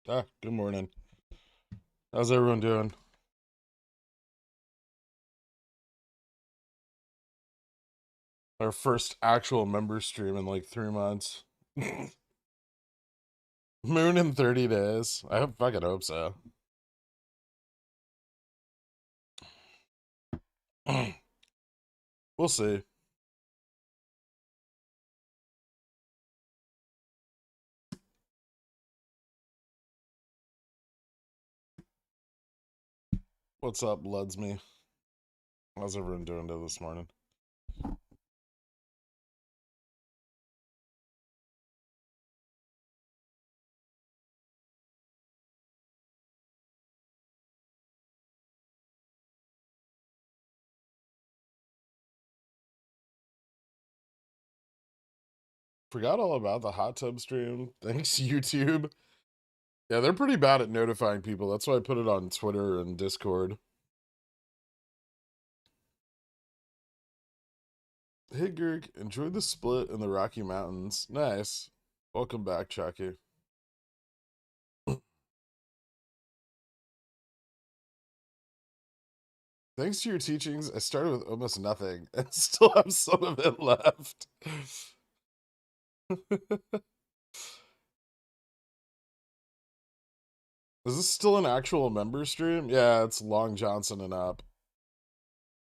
Good morning. How's everyone doing? Our first actual member stream in like 3 months. Moon in 30 days. I fucking hope so. We'll see. What's up, Ludsme? How's everyone doing this morning? Forgot all about the hot tub stream. Thanks, YouTube. Yeah, they're pretty bad at notifying people. That's why I put it on Twitter and Discord. Hey, Gerg, enjoyed the split in the Rocky Mountains. Nice. Welcome back, Chucky. Thanks to your teachings, I started with almost nothing and still have some of it left. Is this still an actual member stream? Yeah, it's Long Johnson and up.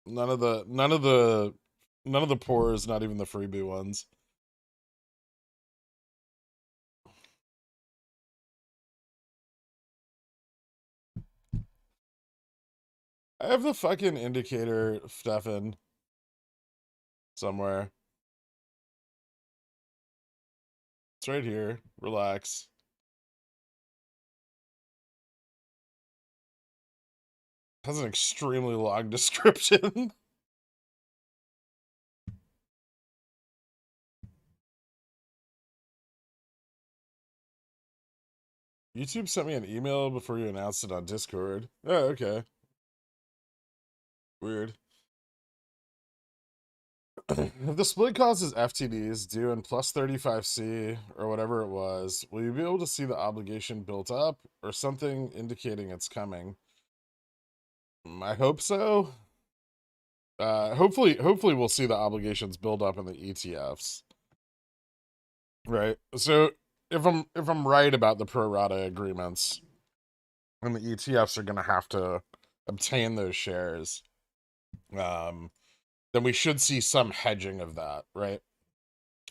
None of the poors, not even the freebie ones. I have the fucking indicator, Stefan, somewhere. It's right here. Relax. It has an extremely long description. YouTube sent me an email before you announced it on Discord. Oh, okay. Weird. If the split causes FTDs due in plus 35C or whatever it was, will you be able to see the obligation built up or something indicating it's coming? I hope so. Hopefully we'll see the obligations build up in the ETFs. Right. So if I'm right about the pro rata agreements, and the ETFs are gonna have to obtain those shares, then we should see some hedging of that, right?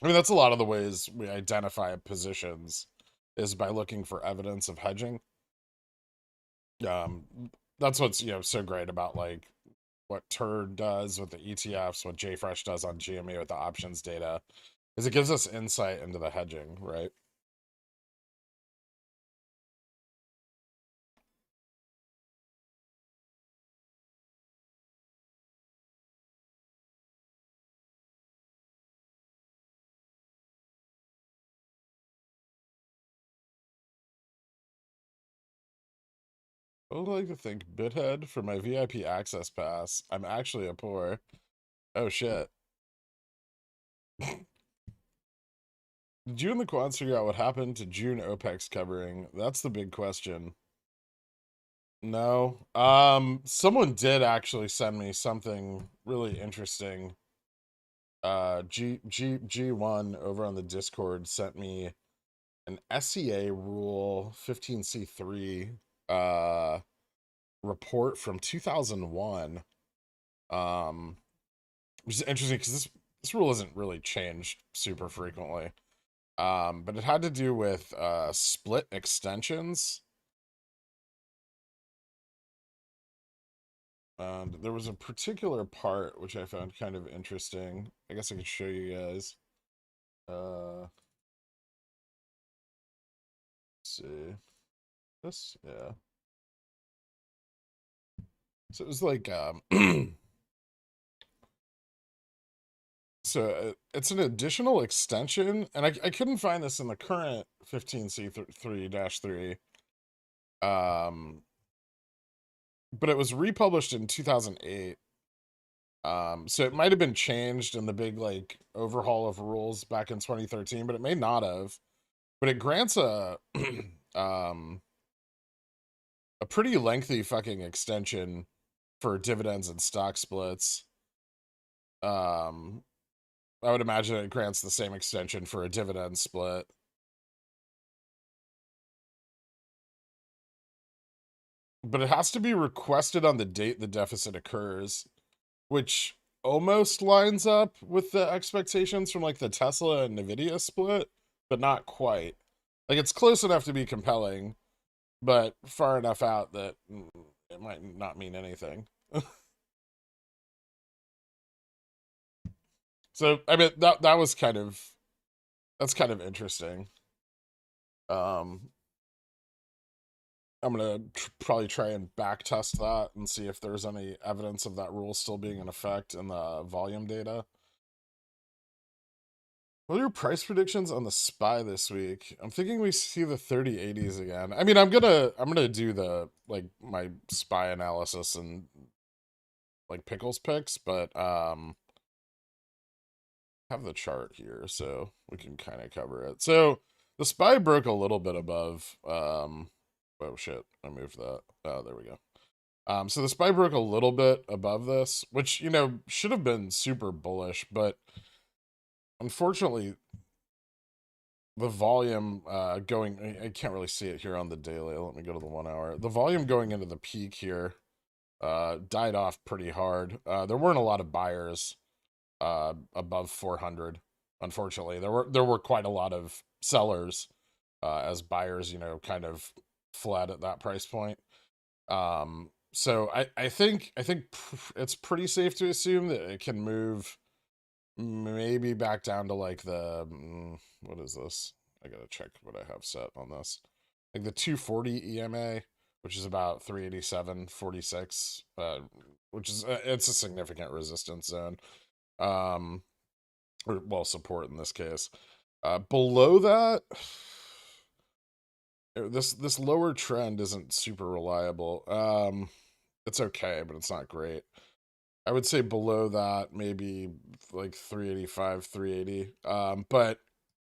I mean, that's a lot of the ways we identify positions is by looking for evidence of hedging. Um, that's what's so great about like what Turd does with the ETFs, what JFresh does on GME with the options data, is it gives us insight into the hedging, right? I would like to thank BitHead for my VIP access pass. I'm actually a poor. Oh shit. Did you and the quads figure out what happened to June OPEX covering? That's the big question. No. Someone did actually send me something really interesting. G1 over on the Discord sent me an SEA rule 15C3 report from 2001. Which is interesting because this rule isn't really changed super frequently. But it had to do with split extensions. And there was a particular part which I found kind of interesting. I guess I could show you guys. Let's see. This, yeah. So it was like, so it's an additional extension, and I couldn't find this in the current 15C3-3. But it was republished in 2008. So it might have been changed in the big like overhaul of rules back in 2013, but it may not have. But it grants a a pretty lengthy fucking extension for dividends and stock splits. I would imagine it grants the same extension for a dividend split. But it has to be requested on the date the deficit occurs, which almost lines up with the expectations from like the Tesla and Nvidia split, but not quite. Like it's close enough to be compelling, but far enough out that it might not mean anything. So I mean that was that's kind of interesting. Um, I'm gonna probably try and back test that and see if there's any evidence of that rule still being in effect in the volume data. What are your price predictions on the SPY this week? I'm thinking we see the 3080s again. I mean, I'm gonna do the like my SPY analysis and like pickles picks, but have the chart here so we can kind of cover it. So the SPY broke a little bit above oh shit, I moved that. Oh, there we go. So the SPY broke a little bit above this, which, you know, should have been super bullish, but unfortunately, the volume going, I can't really see it here on the daily. Let me go to the 1 hour. The volume going into the peak here died off pretty hard. There weren't a lot of buyers above 400, unfortunately. There were quite a lot of sellers as buyers, you know, kind of fled at that price point. So I think it's pretty safe to assume that it can move maybe back down to like the what is this? I gotta check what I have set on this. Like the 240 EMA, which is about 387.46, which is it's a significant resistance zone. Or well, support in this case. Below that, this lower trend isn't super reliable. It's okay, but it's not great. I would say below that, maybe like 385, 380. But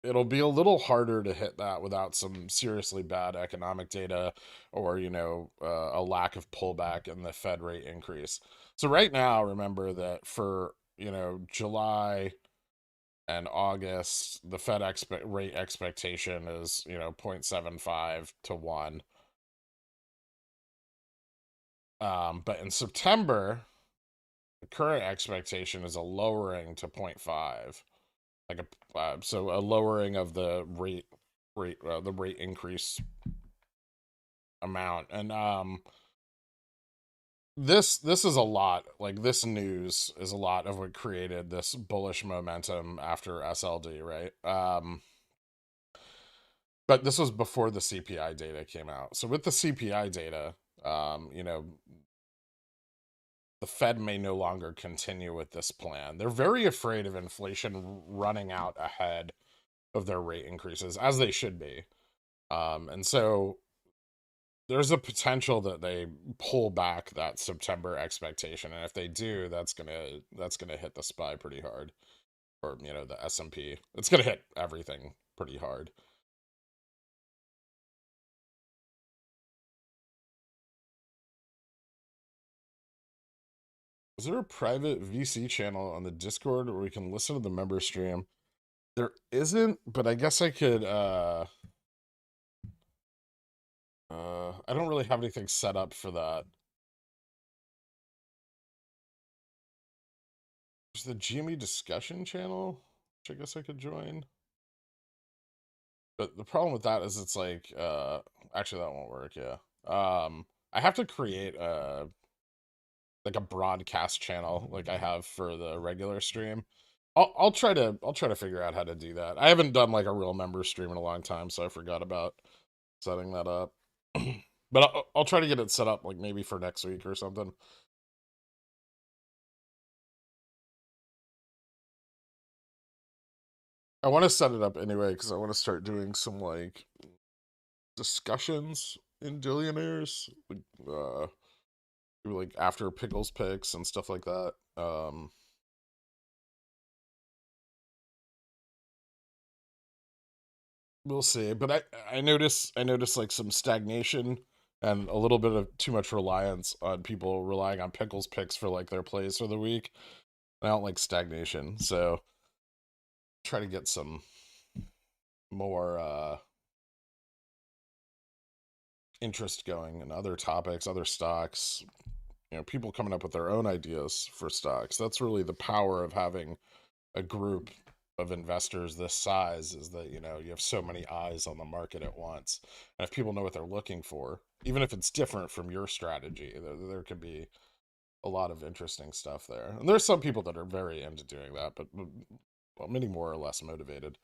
it'll be a little harder to hit that without some seriously bad economic data or, you know, a lack of pullback in the Fed rate increase. So right now, remember that for, you know, July and August, the Fed rate expectation is, you know, 0.75 to 1. But in September, the current expectation is a lowering to 0.5, like so a lowering of the the rate increase amount. And this is a lot. Like this news is a lot of what created this bullish momentum after SLD, right? But this was before the CPI data came out. So with the CPI data, you know, the Fed may no longer continue with this plan. They're very afraid of inflation running out ahead of their rate increases, as they should be. And so there's a potential that they pull back that September expectation, and if they do, that's gonna hit the SPY pretty hard, or you know the S&P. It's gonna hit everything pretty hard. Is there a private VC channel on the Discord where we can listen to the member stream? There isn't, but I guess I could I don't really have anything set up for that. There's the GME discussion channel, which I guess I could join. But the problem with that is it's like actually that won't work, yeah. I have to create a like a broadcast channel like I have for the regular stream. I'll try to figure out how to do that. I haven't done like a real member stream in a long time, so I forgot about setting that up. But I'll try to get it set up like maybe for next week or something. I want to set it up anyway because I want to start doing some like discussions in Dillionaires, like after Pickles picks and stuff like that. We'll see. But I notice like some stagnation and a little bit of too much reliance on people relying on Pickle's picks for like their plays for the week. I don't like stagnation, so try to get some more interest going in other topics, other stocks, people coming up with their own ideas for stocks. That's really the power of having a group of investors this size, is that you have so many eyes on the market at once, and if people know what they're looking for, even if it's different from your strategy, there could be a lot of interesting stuff there. And there's some people that are very into doing that, but well, many more or less motivated.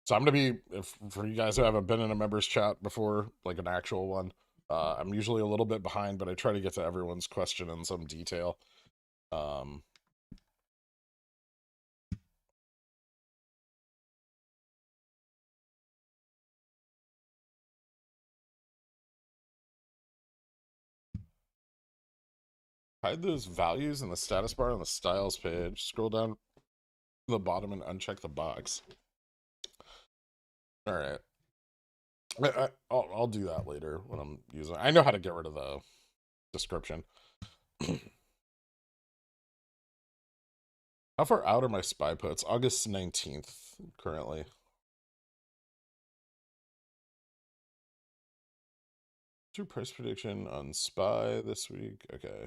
So I'm gonna be, if for you guys who haven't been in a members chat before, like an actual one, I'm usually a little bit behind, but I try to get to everyone's question in some detail. Um, Hide those values in the status bar on the styles page. Scroll down to the bottom and uncheck the box. All right. I'll do that later when I'm using. I know how to get rid of the description. How far out are my SPY puts? August 19th currently. True price prediction on SPY this week. Okay.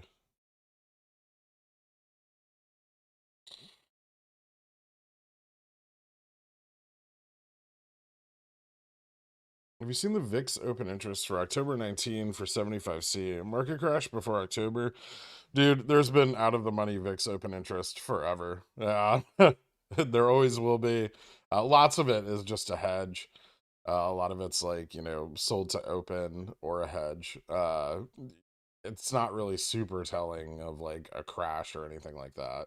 Have you seen the VIX open interest for October 19 for 75C? Market crash before October? Dude, there's been out of the money VIX open interest forever. Yeah, there always will be. Lots of it is just a hedge. A lot of it's like, sold to open or a hedge. It's not really super telling of like a crash or anything like that.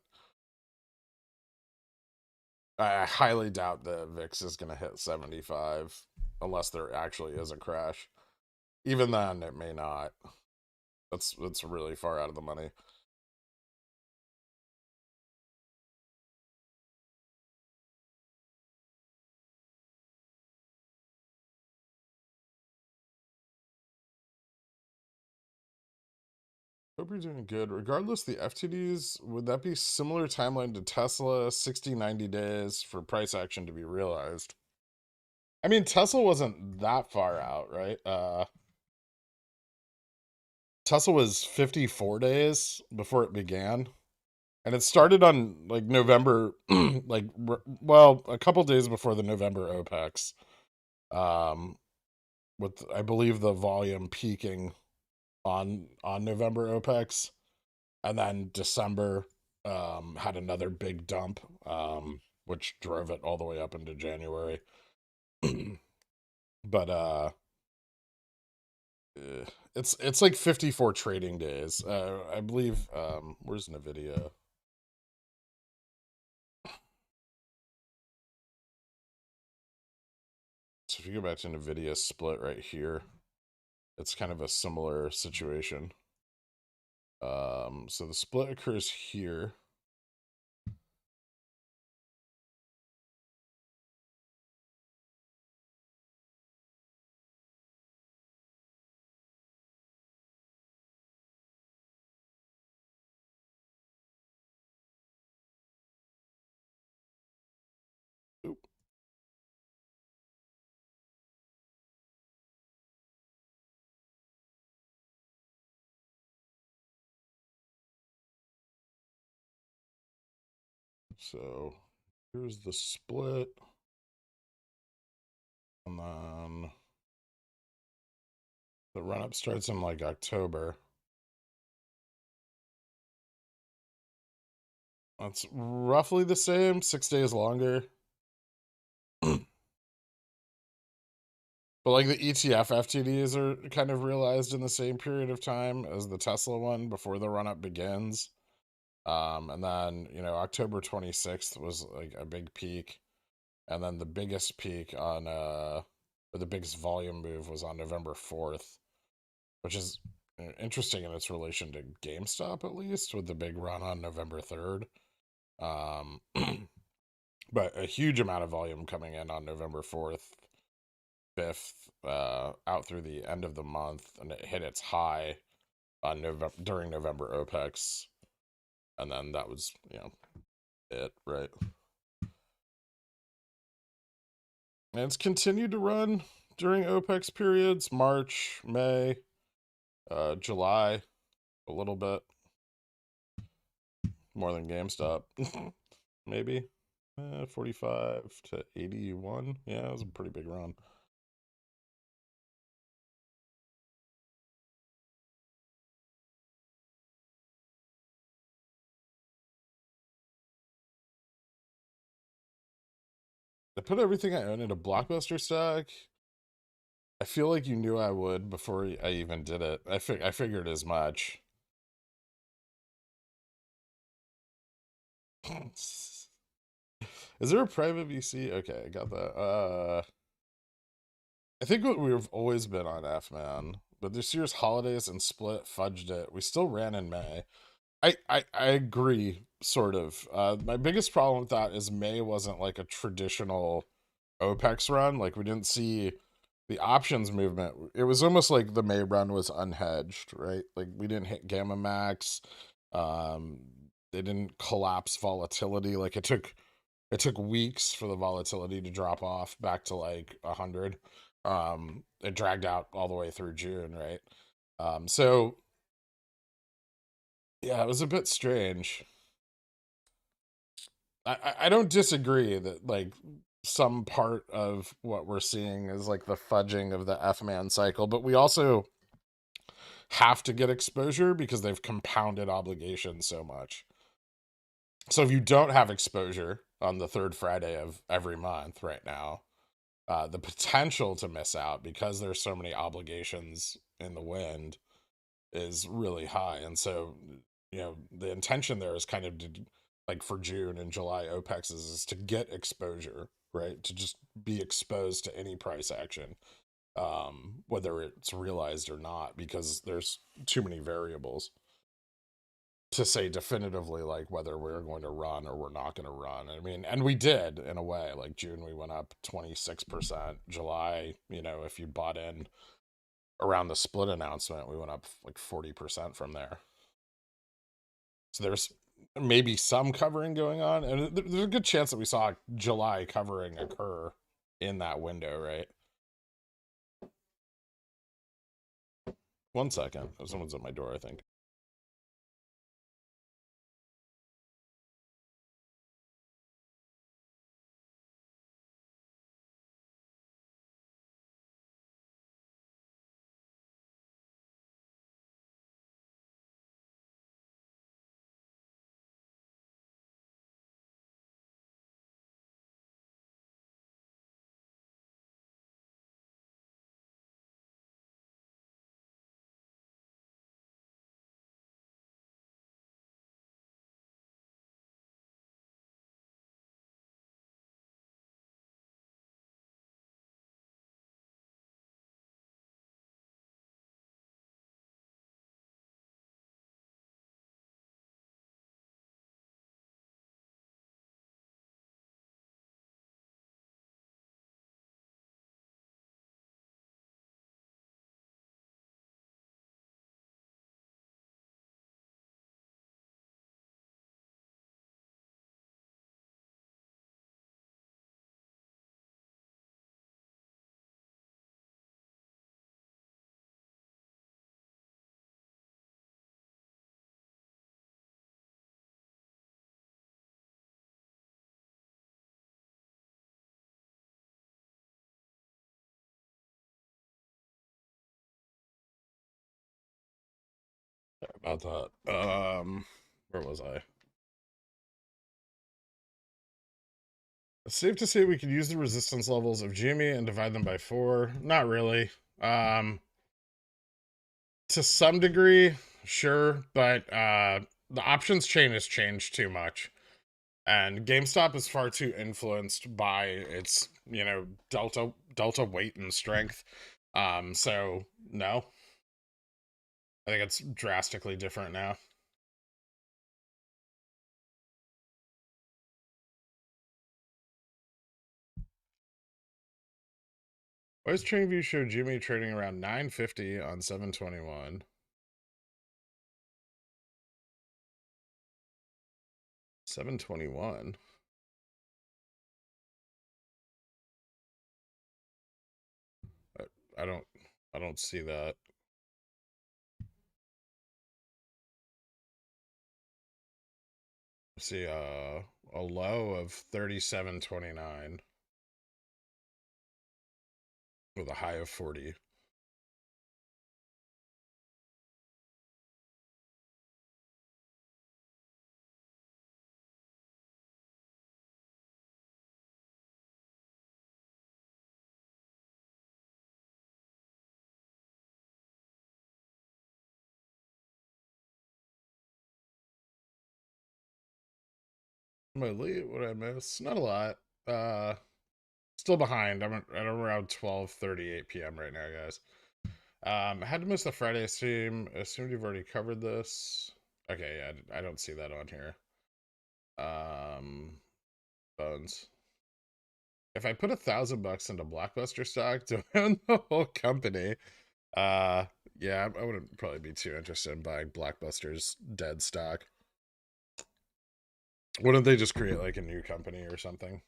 I highly doubt the VIX is going to hit 75 unless there actually is a crash. Even then, it may not. That's really far out of the money. Hope you're doing good. Regardless, the FTDs, would that be similar timeline to Tesla, 60, 90 days for price action to be realized? I mean, Tesla wasn't that far out, right? Tesla was 54 days before it began. And it started on like November, well, a couple days before the November OPEX, um, with I believe the volume peaking on November OPEX, and then December had another big dump, which drove it all the way up into January. But it's like 54 trading days. I believe. Where's Nvidia? So if you go back to Nvidia split right here, it's kind of a similar situation. So the split occurs here. Oop. So here's the split. And then the run up starts in like October. That's roughly the same, 6 days longer. But like the ETF FTDs are kind of realized in the same period of time as the Tesla one before the run up begins. And then, October 26th was like a big peak. And then the biggest peak or the biggest volume move was on November 4th, which is interesting in its relation to GameStop, at least, with the big run on November 3rd. Um, but a huge amount of volume coming in on November 4th, 5th, out through the end of the month, and it hit its high on November during November OPEX, and then that was, it, right? And it's continued to run during OPEX periods, March, May, July, a little bit more than GameStop, maybe 45 to 81. Yeah, it was a pretty big run. I put everything I own into Blockbuster stock. I feel like you knew I would before I even did it. I figured as much. Is there a private VC? Okay, I got that. I think what we've always been on F, man. But this year's holidays and split fudged it. We still ran in May. I agree, sort of. My biggest problem with that is May wasn't like a traditional OPEX run. Like we didn't see the options movement. It was almost like the May run was unhedged, right? Like we didn't hit gamma max. Um, they didn't collapse volatility. Like it took weeks for the volatility to drop off back to like 100. It dragged out all the way through June, right? So yeah, it was a bit strange. I don't disagree that like some part of what we're seeing is like the fudging of the F-man cycle, but we also have to get exposure because they've compounded obligations so much. So if you don't have exposure on the third Friday of every month right now, the potential to miss out because there's so many obligations in the wind is really high. And so, the intention there is kind of to, like for June and July OPEX is to get exposure, right? To just be exposed to any price action, whether it's realized or not, because there's too many variables to say definitively like whether we're going to run or we're not going to run. I mean, and we did in a way. Like June we went up 26%. July, if you bought in around the split announcement, we went up like 40% from there. So there's maybe some covering going on, and there's a good chance that we saw July covering occur in that window, right? 1 second. Someone's at my door, I think. Sorry about that. Where was I? It's safe to say we could use the resistance levels of Jimmy and divide them by 4. Not really. To some degree, sure, but the options chain has changed too much. And GameStop is far too influenced by its, delta weight and strength. So no. I think it's drastically different now. Why does TradingView show Jimmy trading around 950 on 721? 721. I don't I don't see that. I see a low of 37.29 with a high of 40. Am I late? What did I miss? Not a lot. Still behind. I'm at around 12:38 p.m. right now, guys. I had to miss the Friday stream. Assumed you've already covered this. Okay, yeah, I don't see that on here. Bones. If I put $1,000 into Blockbuster stock to own the whole company, uh, yeah, I wouldn't probably be too interested in buying Blockbuster's dead stock. Wouldn't they just create like a new company or something?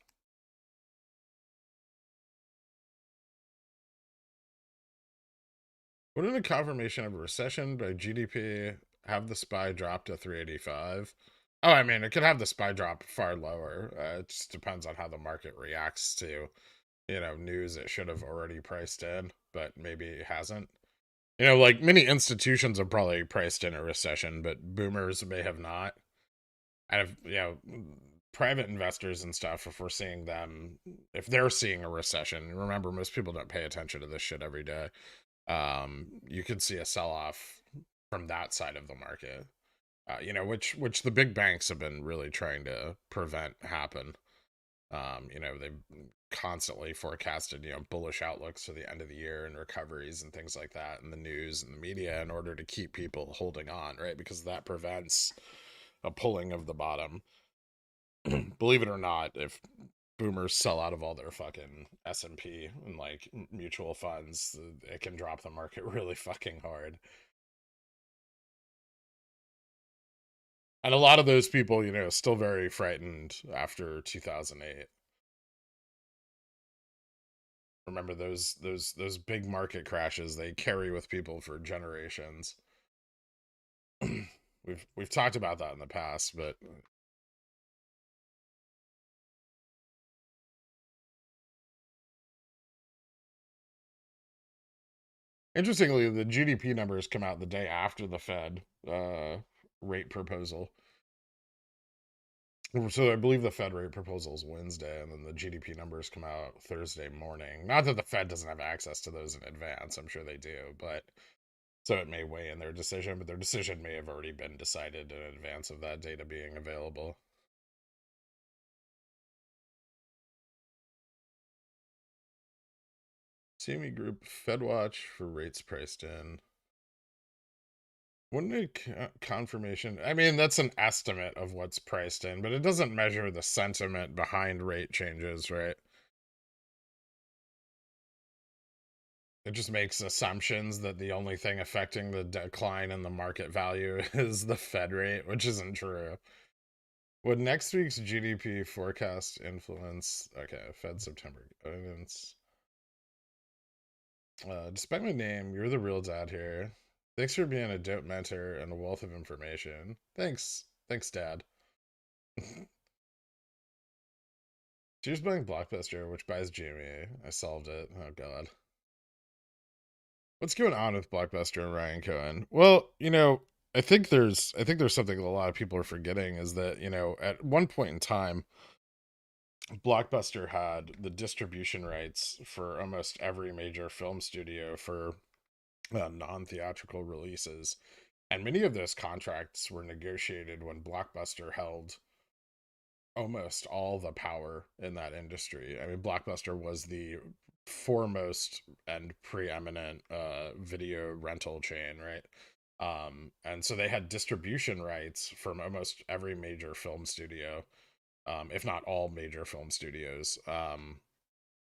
Wouldn't a confirmation of a recession by GDP have the SPY drop to 385? Oh, I mean, it could have the SPY drop far lower. It just depends on how the market reacts to, news it should have already priced in, but maybe it hasn't. Like many institutions have probably priced in a recession, but boomers may have not. And private investors and stuff, if we're seeing them, if they're seeing a recession, remember, most people don't pay attention to this shit every day. You could see a sell-off from that side of the market, which the big banks have been really trying to prevent happen. They've constantly forecasted, bullish outlooks for the end of the year and recoveries and things like that in the news and the media in order to keep people holding on, right? Because that prevents a pulling of the bottom. Believe it or not, if boomers sell out of all their fucking S&P and like mutual funds, it can drop the market really fucking hard. And a lot of those people, still very frightened after 2008. Remember those big market crashes, they carry with people for generations. we've talked about that in the past, but interestingly, the GDP numbers come out the day after the Fed rate proposal. So I believe the Fed rate proposal is Wednesday, and then the GDP numbers come out Thursday morning. Not that the Fed doesn't have access to those in advance. I'm sure they do, but so it may weigh in their decision, but their decision may have already been decided in advance of that data being available. CME Group Fed Watch for rates priced in. Wouldn't a confirmation? I mean, that's an estimate of what's priced in, but it doesn't measure the sentiment behind rate changes, right? It just makes assumptions that the only thing affecting the decline in the market value is the Fed rate, which isn't true. Would next week's GDP forecast influence? Okay, Fed September guidance. Despite my name, you're the real dad here. Thanks for being a dope mentor and a wealth of information. Thanks, Dad. She's buying Blockbuster, which buys Jamie. I solved it. Oh God. What's going on with Blockbuster and Ryan Cohen? Well, I think there's something that a lot of people are forgetting is that, at one point in time, Blockbuster had the distribution rights for almost every major film studio for non-theatrical releases. And many of those contracts were negotiated when Blockbuster held almost all the power in that industry. I mean, Blockbuster was the foremost and preeminent video rental chain, right? And so they had distribution rights from almost every major film studio, if not all major film studios.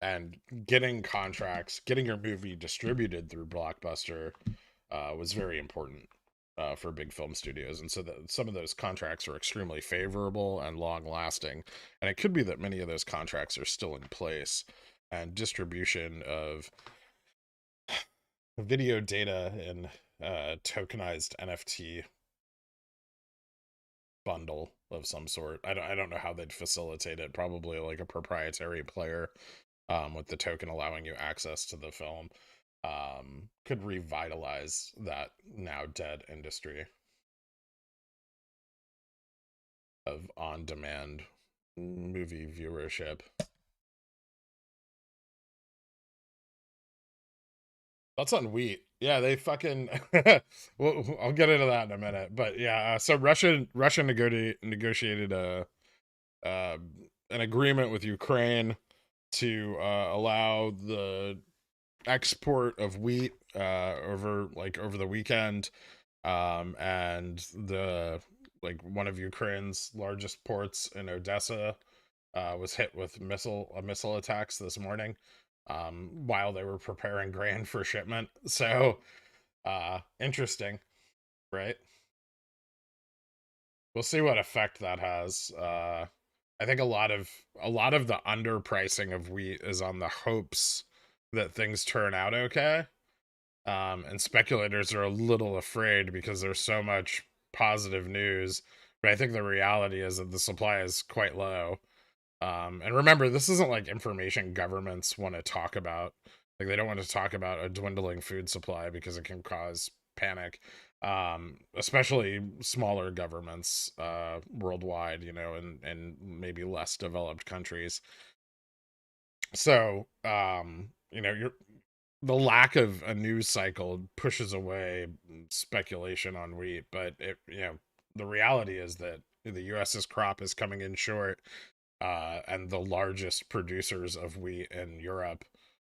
and getting contracts, getting your movie distributed through Blockbuster was very important for big film studios. And so some of those contracts are extremely favorable and long lasting. And it could be that many of those contracts are still in place. And distribution of video data in tokenized NFT bundle of some sort. I don't know how they'd facilitate it. Probably like a proprietary player with the token allowing you access to the film could revitalize that now dead industry of on-demand movie viewership. That's on wheat. Yeah, they fucking. Well, I'll get into that in a minute, but yeah. So Russia negotiated uh, an agreement with Ukraine to allow the export of wheat over the weekend, and the like one of Ukraine's largest ports in Odessa was hit with missile attacks this morning while they were preparing grain for shipment. So interesting, right? We'll see what effect that has. I think a lot of the underpricing of wheat is on the hopes that things turn out okay. And speculators are a little afraid because there's so much positive news. But I think the reality is that the supply is quite low. And remember, this isn't like information governments want to talk about. Like they don't want to talk about a dwindling food supply because it can cause panic. Especially smaller governments worldwide, you know, and maybe less developed countries. So, you know, the lack of a news cycle pushes away speculation on wheat, but you know, the reality is that the US's crop is coming in short, and the largest producers of wheat in Europe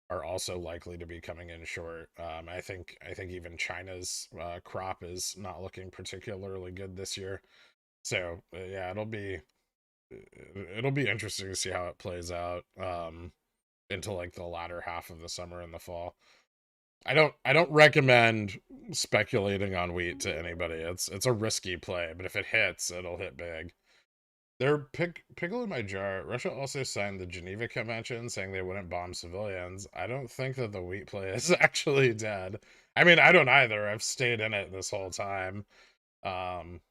are also likely to be coming in short. I think even China's crop is not looking particularly good this year. So yeah, it'll be interesting to see how it plays out into like the latter half of the summer and the fall. I don't recommend speculating on wheat to anybody. It's a risky play, but if it hits, it'll hit big. They're pickle in my jar. Russia also signed the Geneva Convention saying they wouldn't bomb civilians. I don't think that the wheat play is actually dead. I mean, I don't either. I've stayed in it this whole time. Um,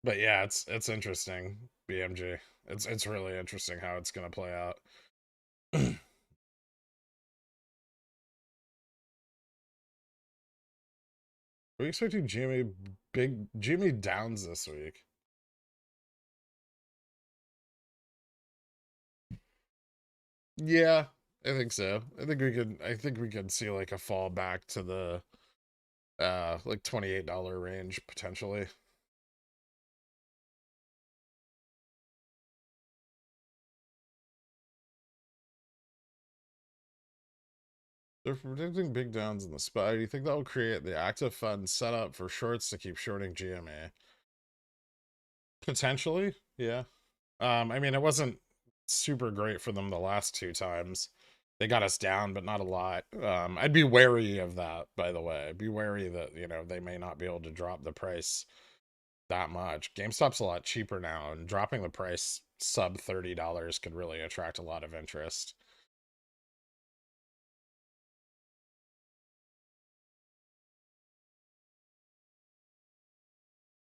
but yeah, it's interesting. BMG. It's really interesting how it's gonna play out. Are we expecting Jimmy Downs this week? Yeah, I think so. I think we could see like a fall back to the like $28 range potentially. They're predicting big downs in the SPY. Do you think that will create the active fund setup for shorts to keep shorting GMA? Potentially, yeah. I mean, it wasn't super great for them the last two times. They got us down, but not a lot. I'd be wary of that, by the way. Be wary that, you know, they may not be able to drop the price that much. GameStop's a lot cheaper now, and dropping the price sub $30 could really attract a lot of interest.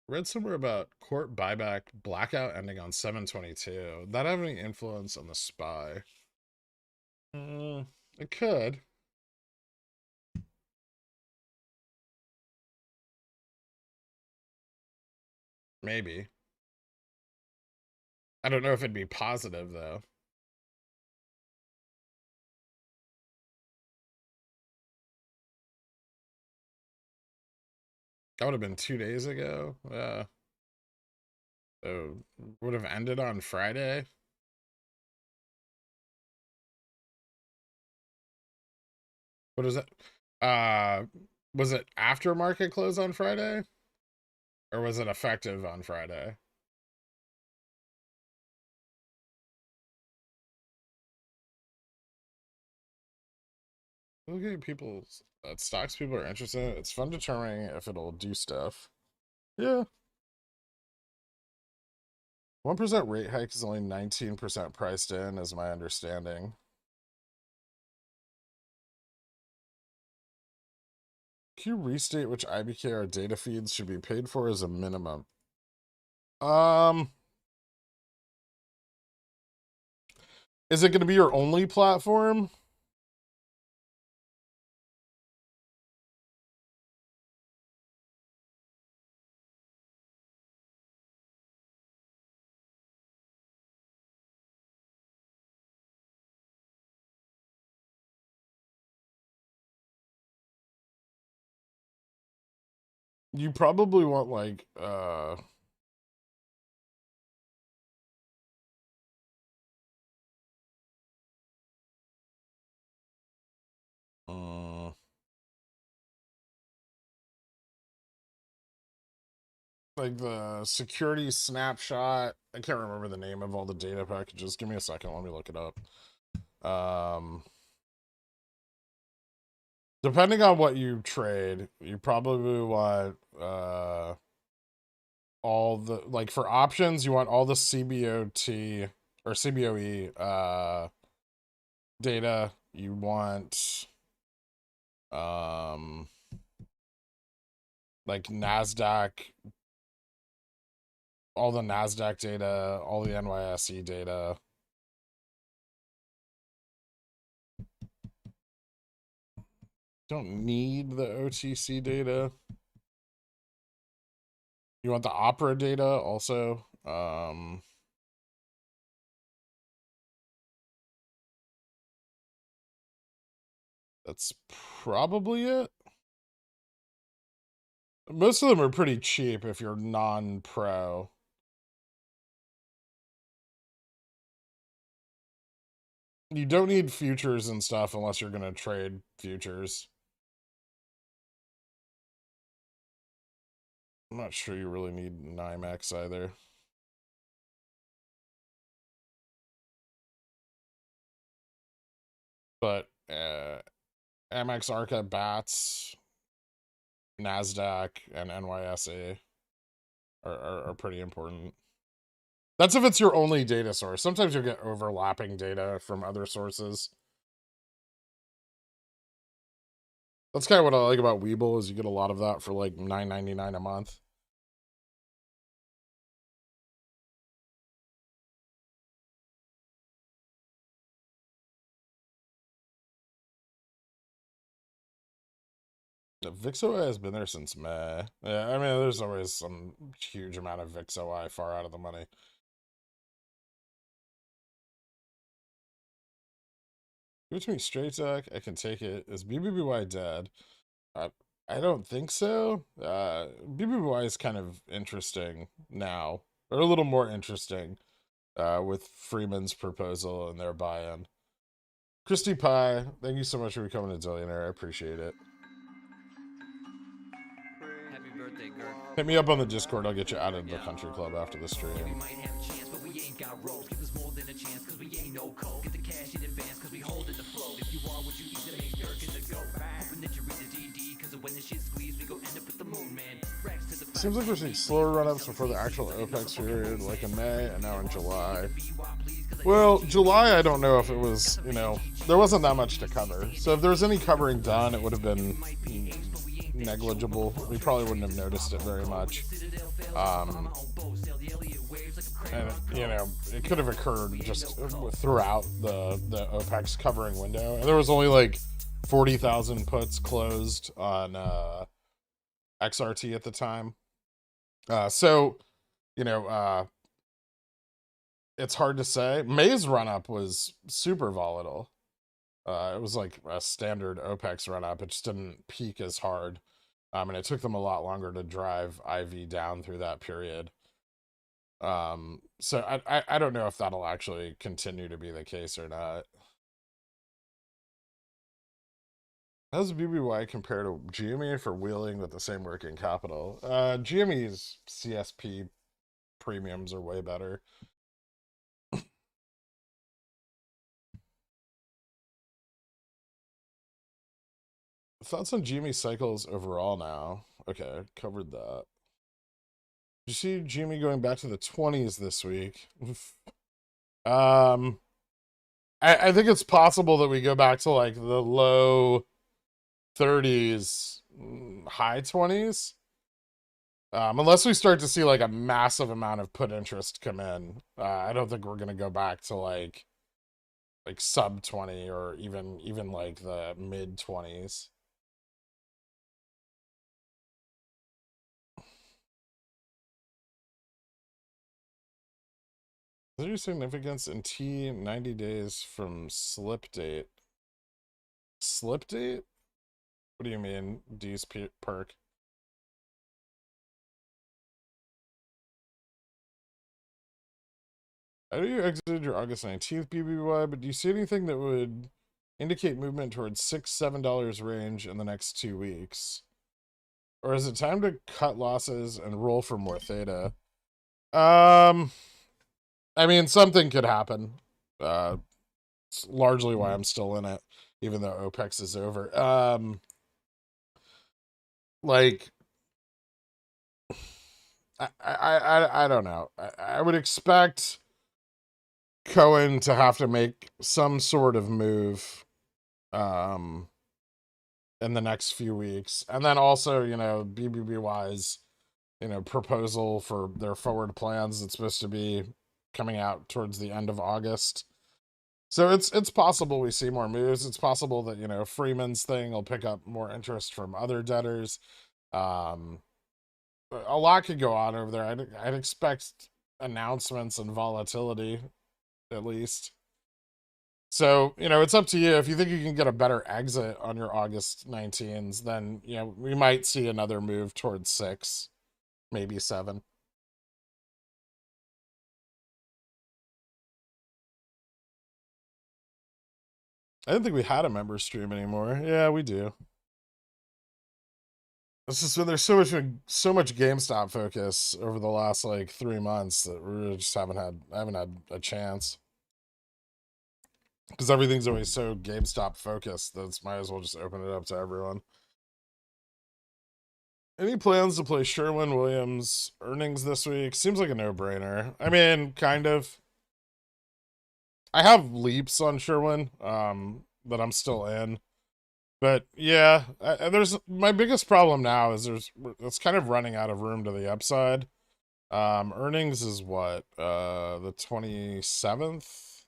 Read somewhere about court buyback blackout ending on 7/22. That have any influence on the SPY? It could. Maybe. I don't know if it'd be positive, though. That would have been 2 days ago. So would have ended on Friday. What is it? Uh, was it after market close on Friday? Or was it effective on Friday? Okay, people, stocks people are interested in. It's fun determining if it'll do stuff. Yeah. 1% rate hike is only 19% priced in, is my understanding. Can you restate which IBKR data feeds should be paid for as a minimum? Is it going to be your only platform? You probably want like uh like the security snapshot. I can't remember the name of all the data packages. Give me a second, let me look it up. Depending on what you trade, you probably want all the, like, for options, you want all the CBOT or CBOE data. You want like NASDAQ, all the NASDAQ data, all the NYSE data. Don't need the OTC data. You want the opera data also. That's probably it. Most of them are pretty cheap if you're non-pro. You don't need futures and stuff unless you're going to trade futures. I'm not sure you really need NYMEX either. But MX Arca, BATS, NASDAQ, and NYSE are pretty important. That's if it's your only data source. Sometimes you'll get overlapping data from other sources. That's kind of what I like about WeBull, is you get a lot of that for like $9.99 a month. VixOI has been there since May. Yeah, I mean, there's always some huge amount of VixOI far out of the money. Give it to me straight, Zach. I can take it. Is BBBY dead? I don't think so. BBBY is kind of interesting now, or a little more interesting, with Freeman's proposal and their buy-in. Christy Pie, thank you so much for becoming a Dillionaire. I appreciate it. Happy birthday, Gert. Hit me up on the Discord. I'll get you out of the country club after the stream. We might have a chance, but we ain't got ropes. Give us more than a chance, cause we ain't no coke. Get the cash in advance, cause we hold it afloat. If you are what you need to make Dirk in the go. Hoping that you read the DD, cause when the shit squeeze, we go end up with the moon, man. Racks to the Seems like we're seeing slower run-ups before the actual OPEX period, like in May and now in July. Well, July, I don't know if it was, there wasn't that much to cover. So if there was any covering done, it would have been negligible. We probably wouldn't have noticed it very much. And, it could have occurred just throughout the OPEX covering window. And there was only like 40,000 puts closed on XRT at the time. So, it's hard to say. May's run-up was super volatile. It was like a standard OPEX run-up. It just didn't peak as hard. And it took them a lot longer to drive IV down through that period. So I don't know if that'll actually continue to be the case or not. How does BBY compare to GME for wheeling with the same working capital? GME's CSP premiums are way better. Thoughts on Jimmy cycles overall now? Okay, covered that. Did you see Jimmy going back to the 20s this week? um, I think it's possible that we go back to like the low 30s, high 20s. Unless we start to see like a massive amount of put interest come in. I don't think we're gonna go back to like sub 20 or even like the mid 20s. Is there significance in T 90 days from slip date? Slip date? What do you mean, D's perk? I know you exited your August 19th BBY, but do you see anything that would indicate movement towards $6-7 range in the next 2 weeks? Or is it time to cut losses and roll for more theta? I mean, something could happen. It's largely why I'm still in it, even though OPEX is over. Like, I don't know. I would expect Cohen to have to make some sort of move in the next few weeks. And then also, BBBY's, proposal for their forward plans, it's supposed to be coming out towards the end of August. So it's possible we see more moves. It's possible that, Freeman's thing will pick up more interest from other debtors. A lot could go on over there. I'd expect announcements and volatility, at least. So, it's up to you. If you think you can get a better exit on your August 19s, then, we might see another move towards 6, maybe 7. I didn't think we had a member stream anymore. Yeah, we do. It's just been there's so much GameStop focus over the last like 3 months that we really just haven't had a chance. Because everything's always so GameStop focused that it's might as well just open it up to everyone. Any plans to play Sherwin-Williams earnings this week? Seems like a no-brainer. I mean, kind of. I have leaps on Sherwin, that I'm still in. But yeah, there's my biggest problem now is it's kind of running out of room to the upside. Earnings is what? The 27th?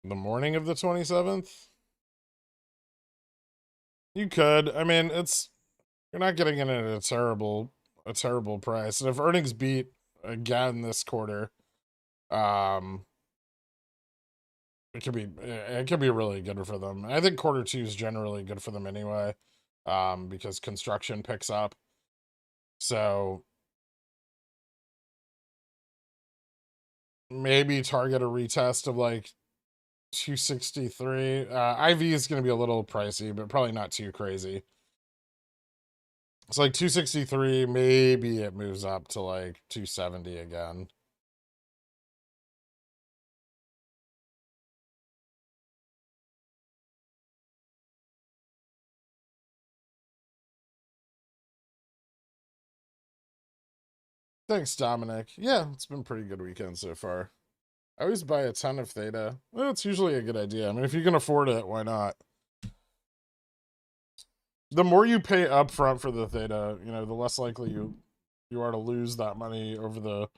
The morning of the 27th? You could. I mean, you're not getting in at a terrible price. And if earnings beat again this quarter, it could be really good for them. I think quarter 2 is generally good for them anyway, because construction picks up. So maybe target a retest of like 263. IV is going to be a little pricey, but probably not too crazy. It's like 263. Maybe it moves up to like 270 again. Thanks, Dominic. Yeah, it's been a pretty good weekend so far. I always buy a ton of theta. Well, it's usually a good idea. I mean, if you can afford it, why not? The more you pay upfront for the theta, the less likely you are to lose that money over the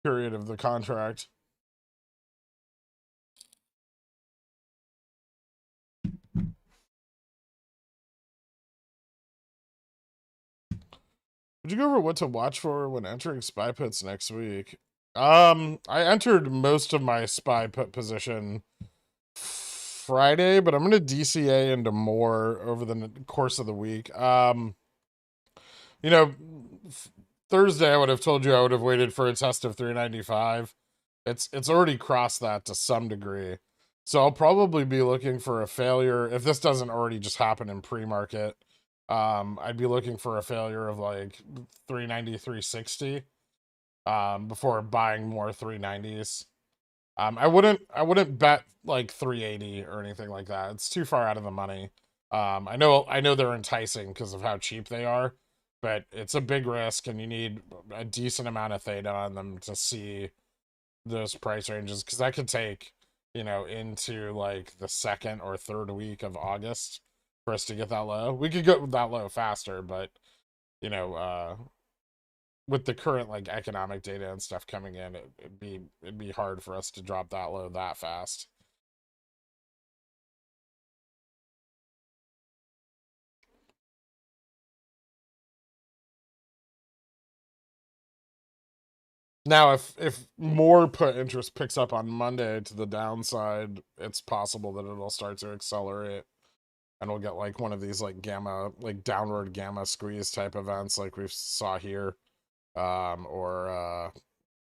period of the contract. Would you go over what to watch for when entering spy puts next week? I entered most of my spy put position Friday, but I'm going to DCA into more over the course of the week. Thursday I would have told you I would have waited for a test of 395. It's already crossed that to some degree. So I'll probably be looking for a failure if this doesn't already just happen in pre-market. I'd be looking for a failure of like 390, 360 before buying more 390s. I wouldn't bet like 380 or anything like that. It's too far out of the money. I know they're enticing because of how cheap they are, but it's a big risk, and you need a decent amount of theta on them to see those price ranges, because that could take, into like the second or third week of August for us to get that low. We could go that low faster, but you know, uh, with the current like economic data and stuff coming in, it'd be hard for us to drop that low that fast. Now, if more put interest picks up on Monday to the downside, it's possible that it'll start to accelerate, and we'll get like one of these like gamma, like downward gamma squeeze type events like we saw here, or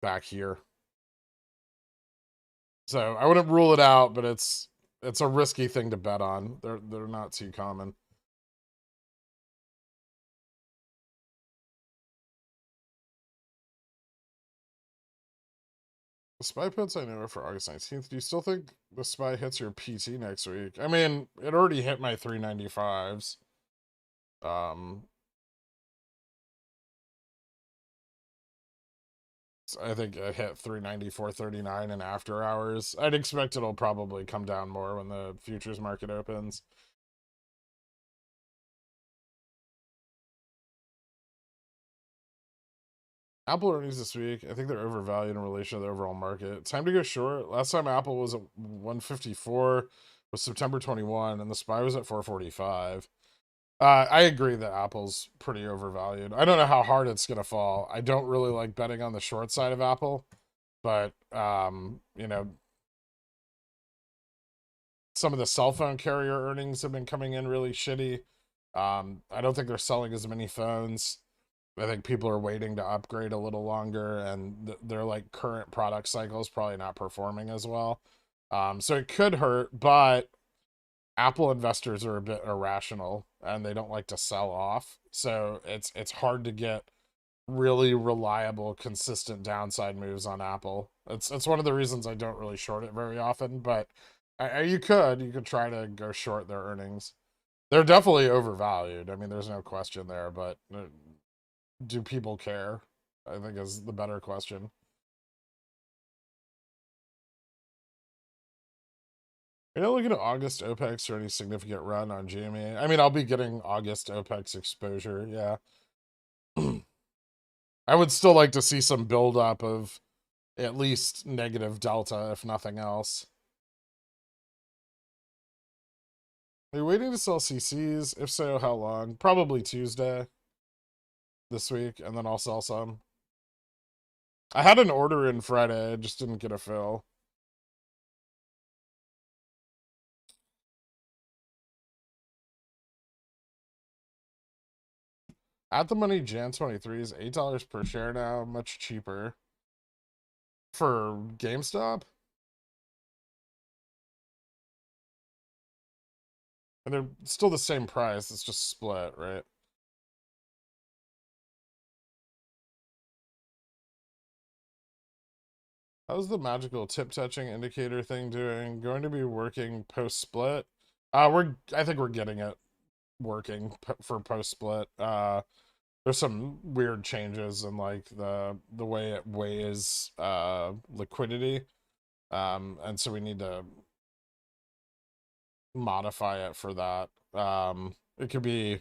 back here. So I wouldn't rule it out, but it's a risky thing to bet on. They're not too common. The SPY puts I know are for August 19th. Do you still think the SPY hits your PT next week? I mean, it already hit my 395s. Um, I think it hit 394.39 in after hours. I'd expect it'll probably come down more when the futures market opens. Apple earnings this week, I think they're overvalued in relation to the overall market. Time to go short. Last time Apple was at 154 was September 21, and the SPY was at 445. I agree that Apple's pretty overvalued. I don't know how hard it's gonna fall. I don't really like betting on the short side of Apple, but some of the cell phone carrier earnings have been coming in really shitty. I don't think they're selling as many phones. I think people are waiting to upgrade a little longer, and their like current product cycle is probably not performing as well. So it could hurt, but Apple investors are a bit irrational and they don't like to sell off. So it's hard to get really reliable, consistent downside moves on Apple. It's one of the reasons I don't really short it very often, but you could try to go short their earnings. They're definitely overvalued. I mean, there's no question there, but do people care? I think is the better question. Are you looking at August OPEX or any significant run on GME? I mean, I'll be getting August OPEX exposure, yeah. I would still like to see some buildup of at least negative delta, if nothing else. Are you waiting to sell CCs? If so, how long? Probably Tuesday this week, and then I'll sell some. I had an order in Friday, I just didn't get a fill. At the money, Jan 23 is $8 per share now, much cheaper. For GameStop? And they're still the same price, it's just split, right? How's the magical tip touching indicator thing doing? Going to be working post split? I think we're getting it working for post split. There's some weird changes in like the way it weighs liquidity. And so we need to modify it for that. It could be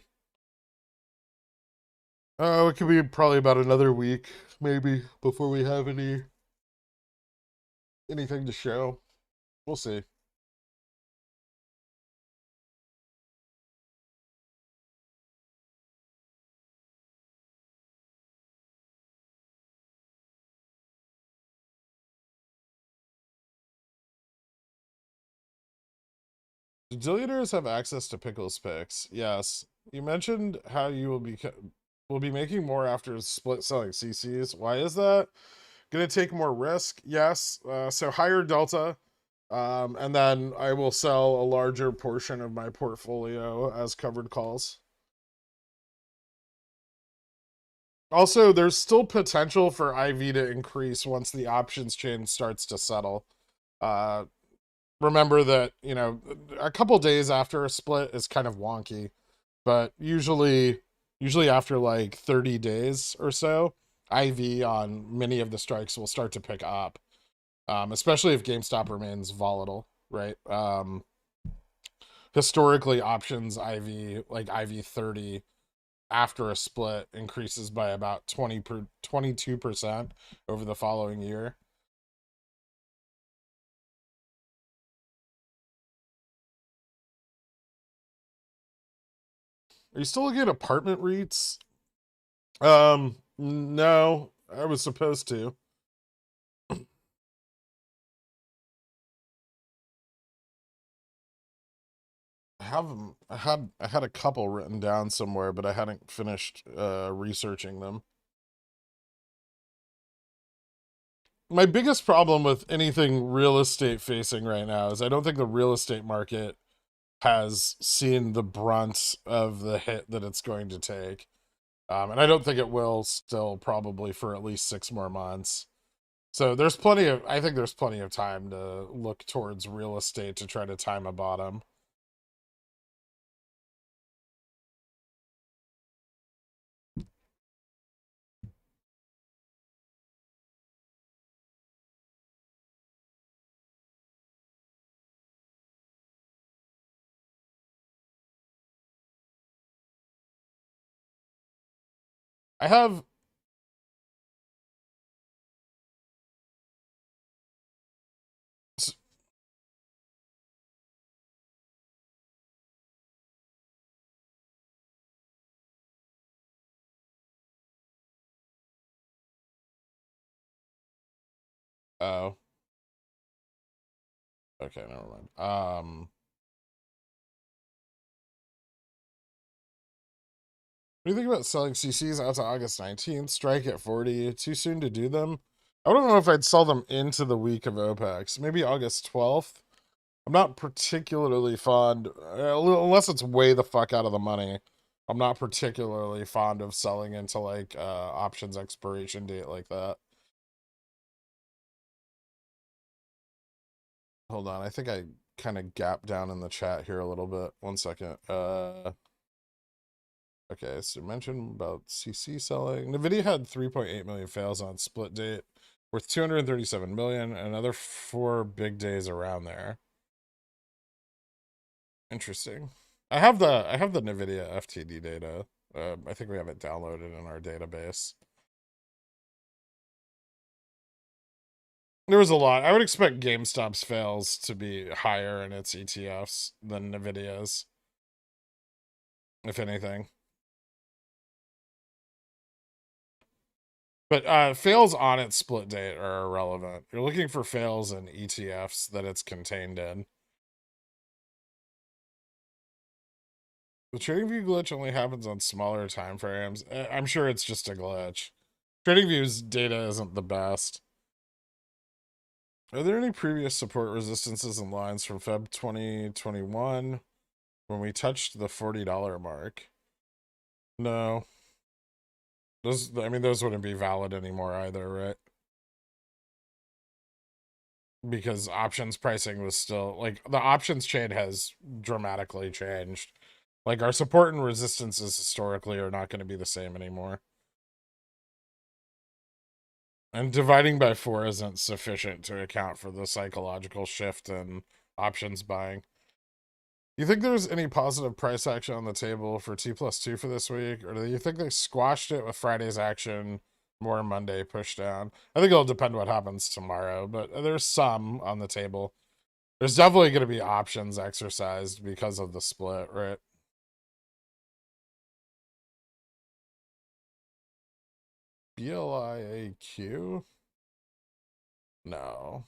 it could be probably about another week, maybe, before we have anything to show. We'll see. Do Dillionaires have access to Pickle's picks? Yes. You mentioned how you will be making more after split selling CCs. Why is that? Gonna take more risk? Yes. So higher delta. And then I will sell a larger portion of my portfolio as covered calls. Also, there's still potential for IV to increase once the options chain starts to settle. Remember that, a couple days after a split is kind of wonky, but usually after like 30 days or so, IV on many of the strikes will start to pick up, especially if GameStop remains volatile, right? Historically, options IV, like IV 30 after a split increases by about 22% over the following year. Are you still looking at apartment REITs? No, I was supposed to. I had a couple written down somewhere, but I hadn't finished researching them. My biggest problem with anything real estate facing right now is I don't think the real estate market has seen the brunt of the hit that it's going to take. And I don't think it will still probably for at least 6 more months. So I think there's plenty of time to look towards real estate to try to time a bottom. I have, oh, okay, never mind. What do you think about selling CCs out to August 19th? Strike at 40. Too soon to do them? I don't know if I'd sell them into the week of OPEX. Maybe August 12th. I'm not particularly fond, unless it's way the fuck out of the money. I'm not particularly fond of selling into like options expiration date like that. Hold on, I think I kind of gapped down in the chat here a little bit. 1 second. Okay, so mention about CC selling. NVIDIA had 3.8 million fails on split date, worth 237 million, and another 4 big days around there. Interesting. I have the NVIDIA FTD data. I think we have it downloaded in our database. There was a lot. I would expect GameStop's fails to be higher in its ETFs than NVIDIA's, if anything. But fails on its split date are irrelevant. You're looking for fails in ETFs that it's contained in. The TradingView glitch only happens on smaller time frames. I'm sure it's just a glitch. TradingView's data isn't the best. Are there any previous support resistances and lines from Feb 2021 when we touched the $40 mark? No. Those wouldn't be valid anymore either, right? Because options pricing was still like the options chain has dramatically changed. Like our support and resistances historically are not going to be the same anymore. And dividing by 4 isn't sufficient to account for the psychological shift in options buying. You think there's any positive price action on the table for T+2 for this week? Or do you think they squashed it with Friday's action, more Monday push down? I think it'll depend what happens tomorrow, but there's some on the table. There's definitely going to be options exercised because of the split, right? BLIAQ? No.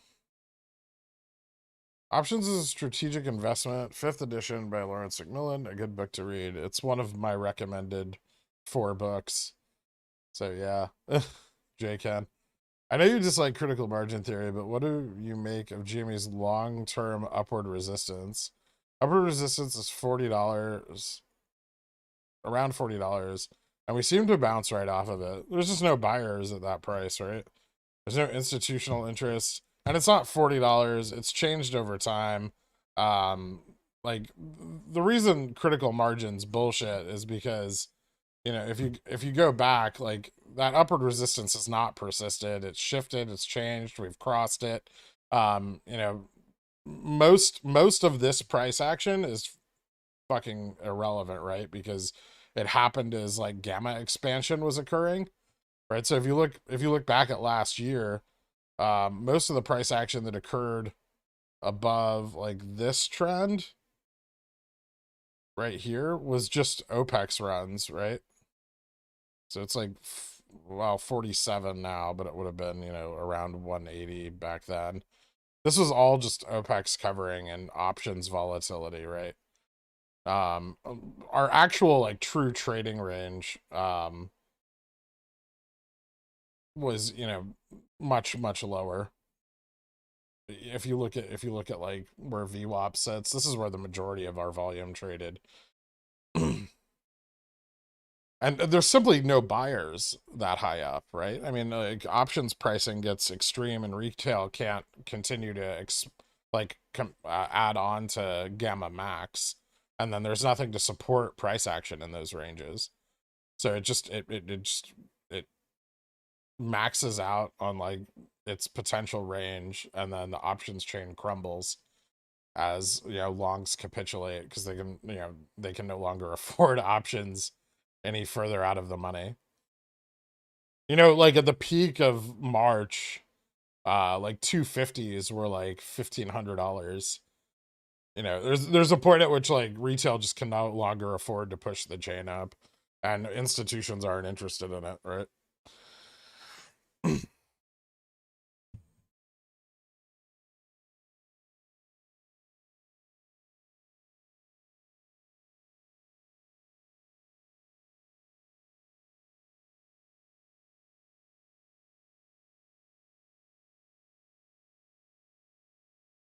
Options is a strategic investment, 5th edition by Lawrence McMillan, a good book to read. It's one of my recommended 4 books. So yeah, J Ken. I know you dislike critical margin theory, but what do you make of GME's long-term upward resistance? Upward resistance is $40, around $40, and we seem to bounce right off of it. There's just no buyers at that price, right? There's no institutional interest. And it's not $40. It's changed over time. Um, like the reason critical margins bullshit is because, you know, if you go back, like that upward resistance has not persisted. It's shifted, it's changed, we've crossed it. You know, most of this price action is fucking irrelevant, right? Because it happened as like gamma expansion was occurring, right? So if you look back at last year, most of the price action that occurred above like this trend right here was just OPEX runs, right? So it's like, well, 47 now, but it would have been, you know, around 180 back then. This was all just OPEX covering and options volatility, right? Our actual like true trading range was, you know, much lower. If you look at like where VWAP sits, this is where the majority of our volume traded. And there's simply no buyers that high up, right? I mean, like options pricing gets extreme, and retail can't continue to add on to gamma max, and then there's nothing to support price action in those ranges. So it maxes out on like its potential range, and then the options chain crumbles as, you know, longs capitulate because they can no longer afford options any further out of the money. You know, like at the peak of March, like 250s were like $1,500. You know, there's a point at which like retail just can no longer afford to push the chain up, and institutions aren't interested in it, right?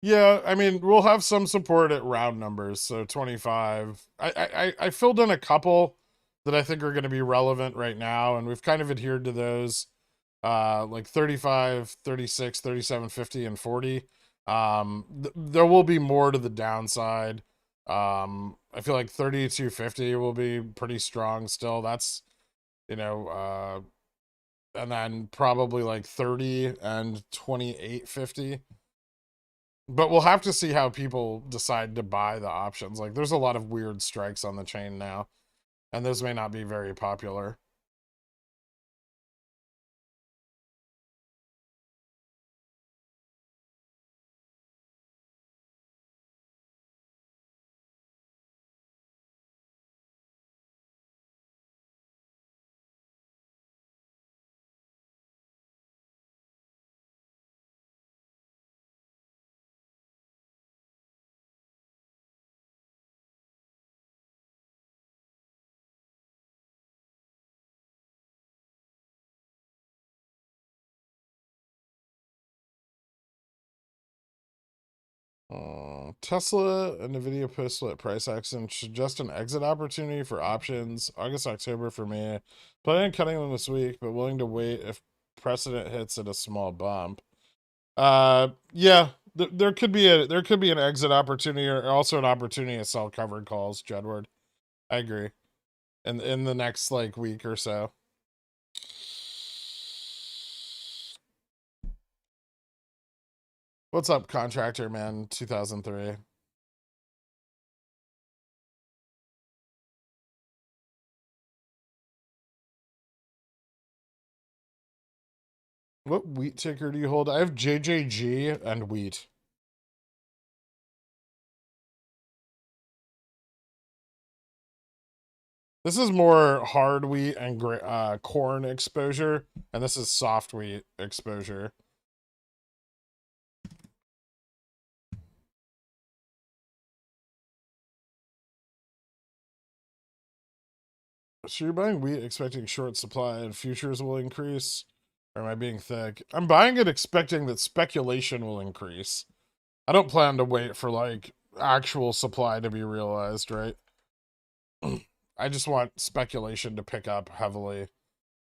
Yeah, I mean, we'll have some support at round numbers, so 25. I filled in a couple that I think are going to be relevant right now, and we've kind of adhered to those. Like 35, 36, 37, 50, and 40. There will be more to the downside. I feel like 3250 will be pretty strong still. That's, you know, and then probably like 30 and 2850. But we'll have to see how people decide to buy the options. Like there's a lot of weird strikes on the chain now, and those may not be very popular. Tesla and Nvidia post-split price action suggest an exit opportunity for options August, October for me. Planning on cutting them this week, but willing to wait if precedent hits at a small bump. Yeah, there could be an exit opportunity, or also an opportunity to sell covered calls, Jedward. I agree. In the next like week or so. What's up, Contractor Man 2003? What wheat ticker do you hold? I have JJG and wheat. This is more hard wheat and corn exposure, and this is soft wheat exposure. So you're buying wheat expecting short supply and futures will increase? Or am I being thick? I'm buying it expecting that speculation will increase. I don't plan to wait for like actual supply to be realized, right? I just want speculation to pick up heavily,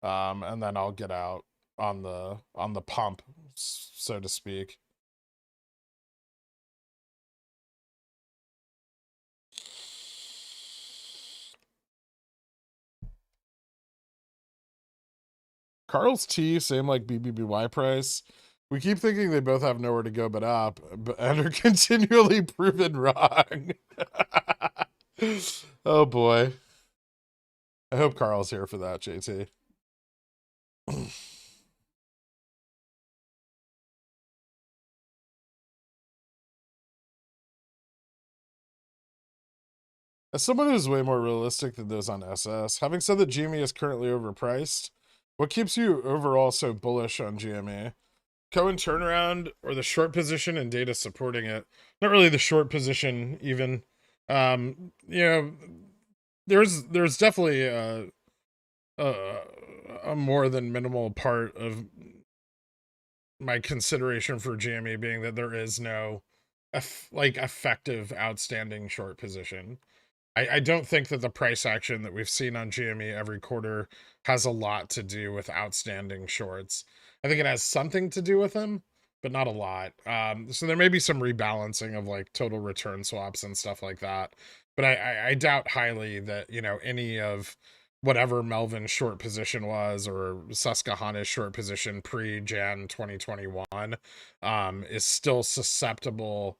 and then I'll get out on the pump so to speak. Carl's T, same like BBBY price. We keep thinking they both have nowhere to go but up, and are continually proven wrong. Oh boy. I hope Carl's here for that, JT. As someone who's way more realistic than those on SS, having said that GME is currently overpriced, what keeps you overall so bullish on GME? Cohen turnaround or the short position and data supporting it? Not really the short position even. You know, there's definitely a more than minimal part of my consideration for GME being that there is no like effective outstanding short position. I don't think that the price action that we've seen on GME every quarter has a lot to do with outstanding shorts. I think it has something to do with them, but not a lot. So there may be some rebalancing of like total return swaps and stuff like that. But I doubt highly that, you know, any of whatever Melvin's short position was or Susquehanna's short position pre-Jan 2021 is still susceptible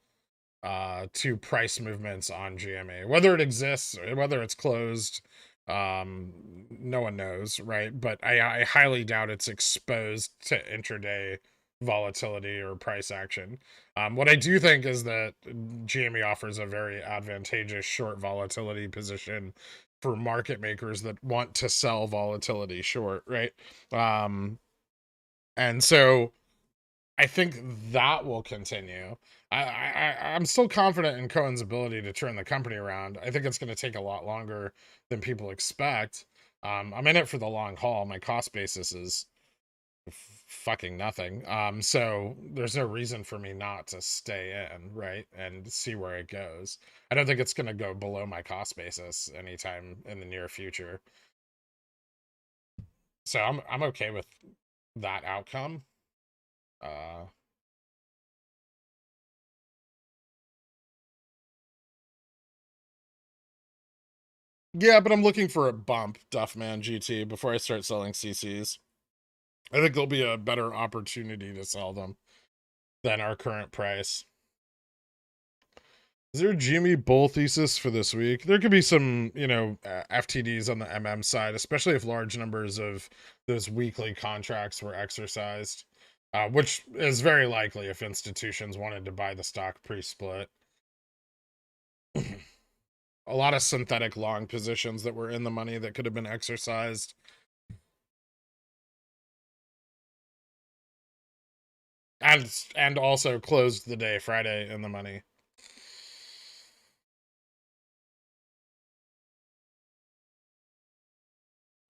to price movements on GME. Whether it exists, whether it's closed, no one knows, right? But I highly doubt it's exposed to intraday volatility or price action. What I do think is that GME offers a very advantageous short volatility position for market makers that want to sell volatility short, right? And so I think that will continue. I'm still confident in Cohen's ability to turn the company around. I think it's going to take a lot longer than people expect. I'm in it for the long haul. My cost basis is fucking nothing. So there's no reason for me not to stay in, right, and see where it goes. I don't think it's going to go below my cost basis anytime in the near future. So I'm okay with that outcome. Yeah, but I'm looking for a bump, Duffman GT, before I start selling CCs. I think there'll be a better opportunity to sell them than our current price. Is there a Jimmy bull thesis for this week? There could be some, you know, FTDs on the MM side, especially if large numbers of those weekly contracts were exercised, which is very likely if institutions wanted to buy the stock pre-split. A lot of synthetic long positions that were in the money that could have been exercised. And also closed the day Friday in the money.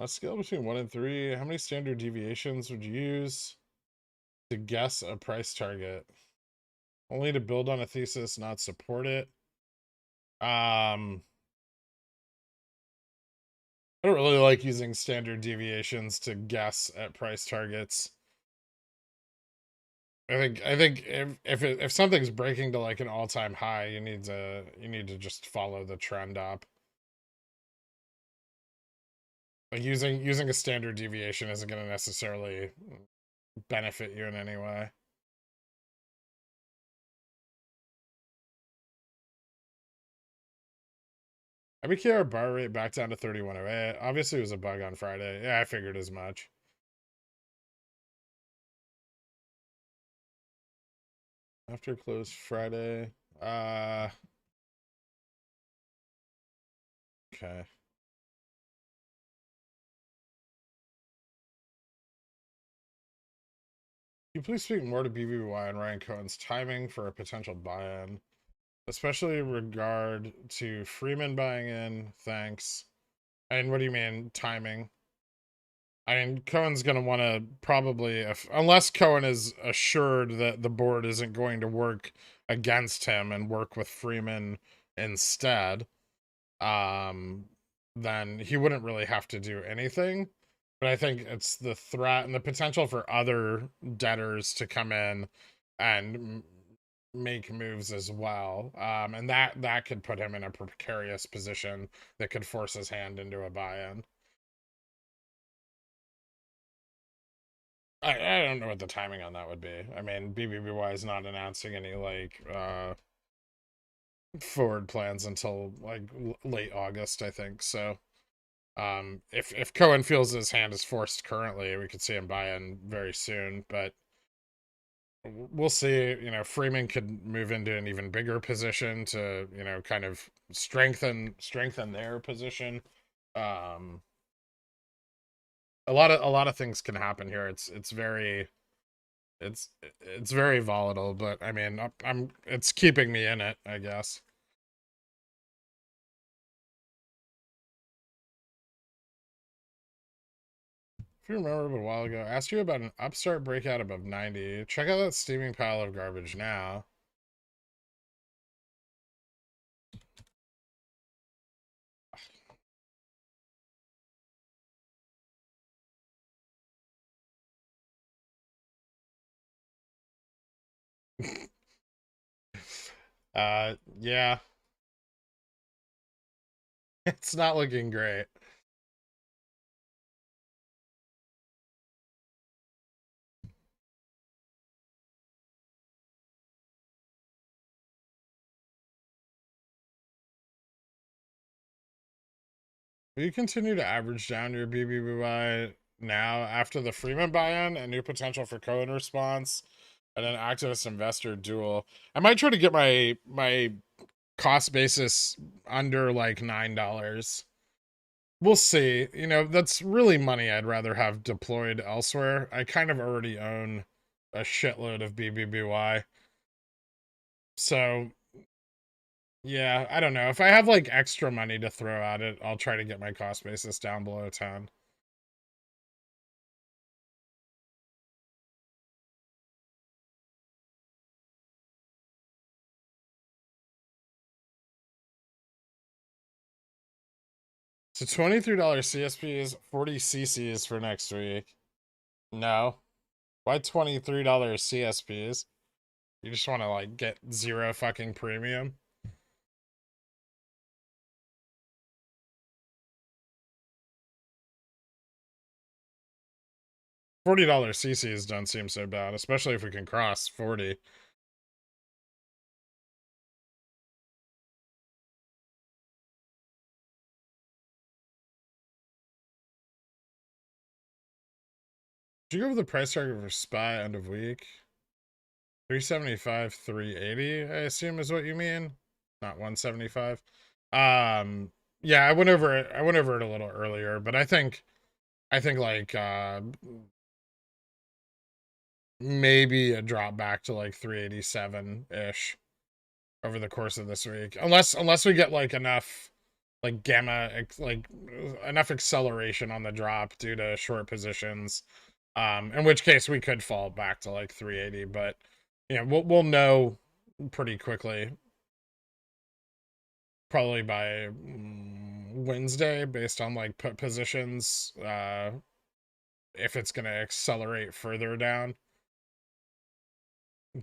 A scale between 1 and 3, how many standard deviations would you use to guess a price target? Only to build on a thesis, not support it. I don't really like using standard deviations to guess at price targets. I think if something's breaking to like an all-time high, you need to just follow the trend up. Like using a standard deviation isn't going to necessarily benefit you in any way. IBKR bar rate back down to 3108. Obviously, it was a bug on Friday. Yeah, I figured as much. After close Friday. Okay. Can you please speak more to BBY and Ryan Cohen's timing for a potential buy-in, especially in regard to Freeman buying in? Thanks. And what do you mean timing? I mean, Cohen's going to want to probably, unless Cohen is assured that the board isn't going to work against him and work with Freeman instead, then he wouldn't really have to do anything. But I think it's the threat and the potential for other debtors to come in and make moves as well, and that could put him in a precarious position that could force his hand into a buy-in. I don't know what the timing on that would be. I mean, BBBY is not announcing any like forward plans until like late August, I think. So if Cohen feels his hand is forced currently, we could see him buy in very soon, but we'll see. You know, Freeman could move into an even bigger position to, you know, kind of strengthen their position. Um, a lot of things can happen here. It's it's very volatile, but I mean, I'm it's keeping me in it, I guess. If you remember a while ago, I asked you about an upstart breakout above 90. Check out that steaming pile of garbage now. Yeah, it's not looking great. Will you continue to average down your BBBY now after the Freeman buy-in and new potential for Cohen response and an activist investor duel? I might try to get my cost basis under like $9. We'll see. You know, that's really money I'd rather have deployed elsewhere. I kind of already own a shitload of BBBY. So, yeah, I don't know. If I have like extra money to throw at it, I'll try to get my cost basis down below 10. So $23 CSPs, 40 CCs for next week. No. Why $23 CSPs? You just want to like get zero fucking premium? $40 CCs don't seem so bad, especially if we can cross 40. Did you go with the price target for SPY end of week? 375, 380, I assume is what you mean. Not 175. Yeah, I went over it. I went over it a little earlier, but I think like maybe a drop back to like 387-ish over the course of this week. Unless we get like enough like like enough acceleration on the drop due to short positions. In which case we could fall back to like 380, but you know, we'll know pretty quickly. Probably by Wednesday based on like put positions if it's going to accelerate further down.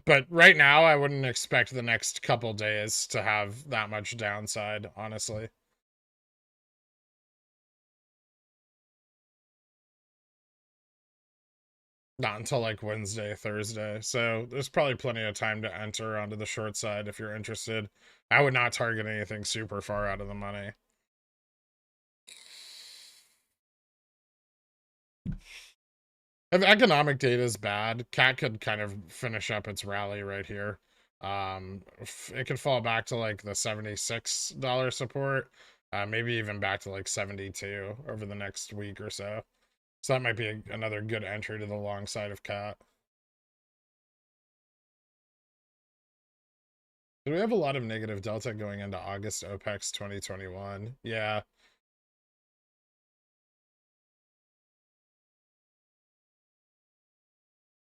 But right now, I wouldn't expect the next couple days to have that much downside, honestly. Not until like Wednesday, Thursday. So there's probably plenty of time to enter onto the short side if you're interested. I would not target anything super far out of the money. If economic data is bad, CAT could kind of finish up its rally right here. It could fall back to like the $76 support, maybe even back to like 72 over the next week or so. So that might be another good entry to the long side of CAT. Do we have a lot of negative delta going into August OPEX 2021? Yeah.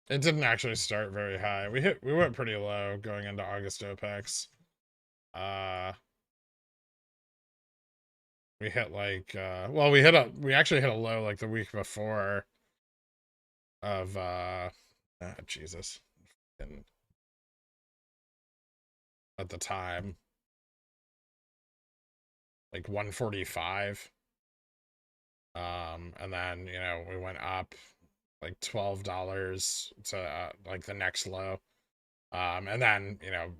It didn't actually start very high. We went pretty low going into August OPEX. Uh We hit like well, we actually hit a low like the week before of Jesus. And at the time, like 145. And then, you know, we went up like $12 to like the next low. And then, you know,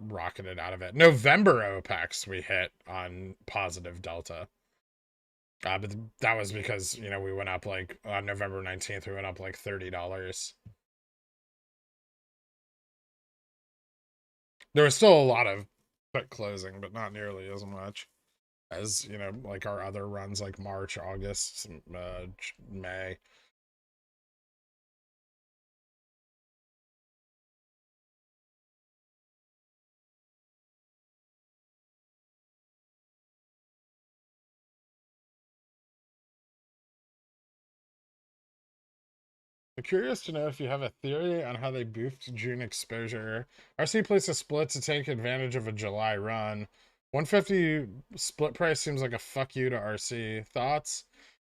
rocketed out of it. November OPEX we hit on positive delta. But that was because, you know, we went up like on November 19th, we went up like $30. There was still a lot of put closing, but not nearly as much as, you know, like our other runs like March, August, May. I'm curious to know if you have a theory on how they boofed June exposure. RC placed a split to take advantage of a July run. 150 split price seems like a fuck you to RC. Thoughts?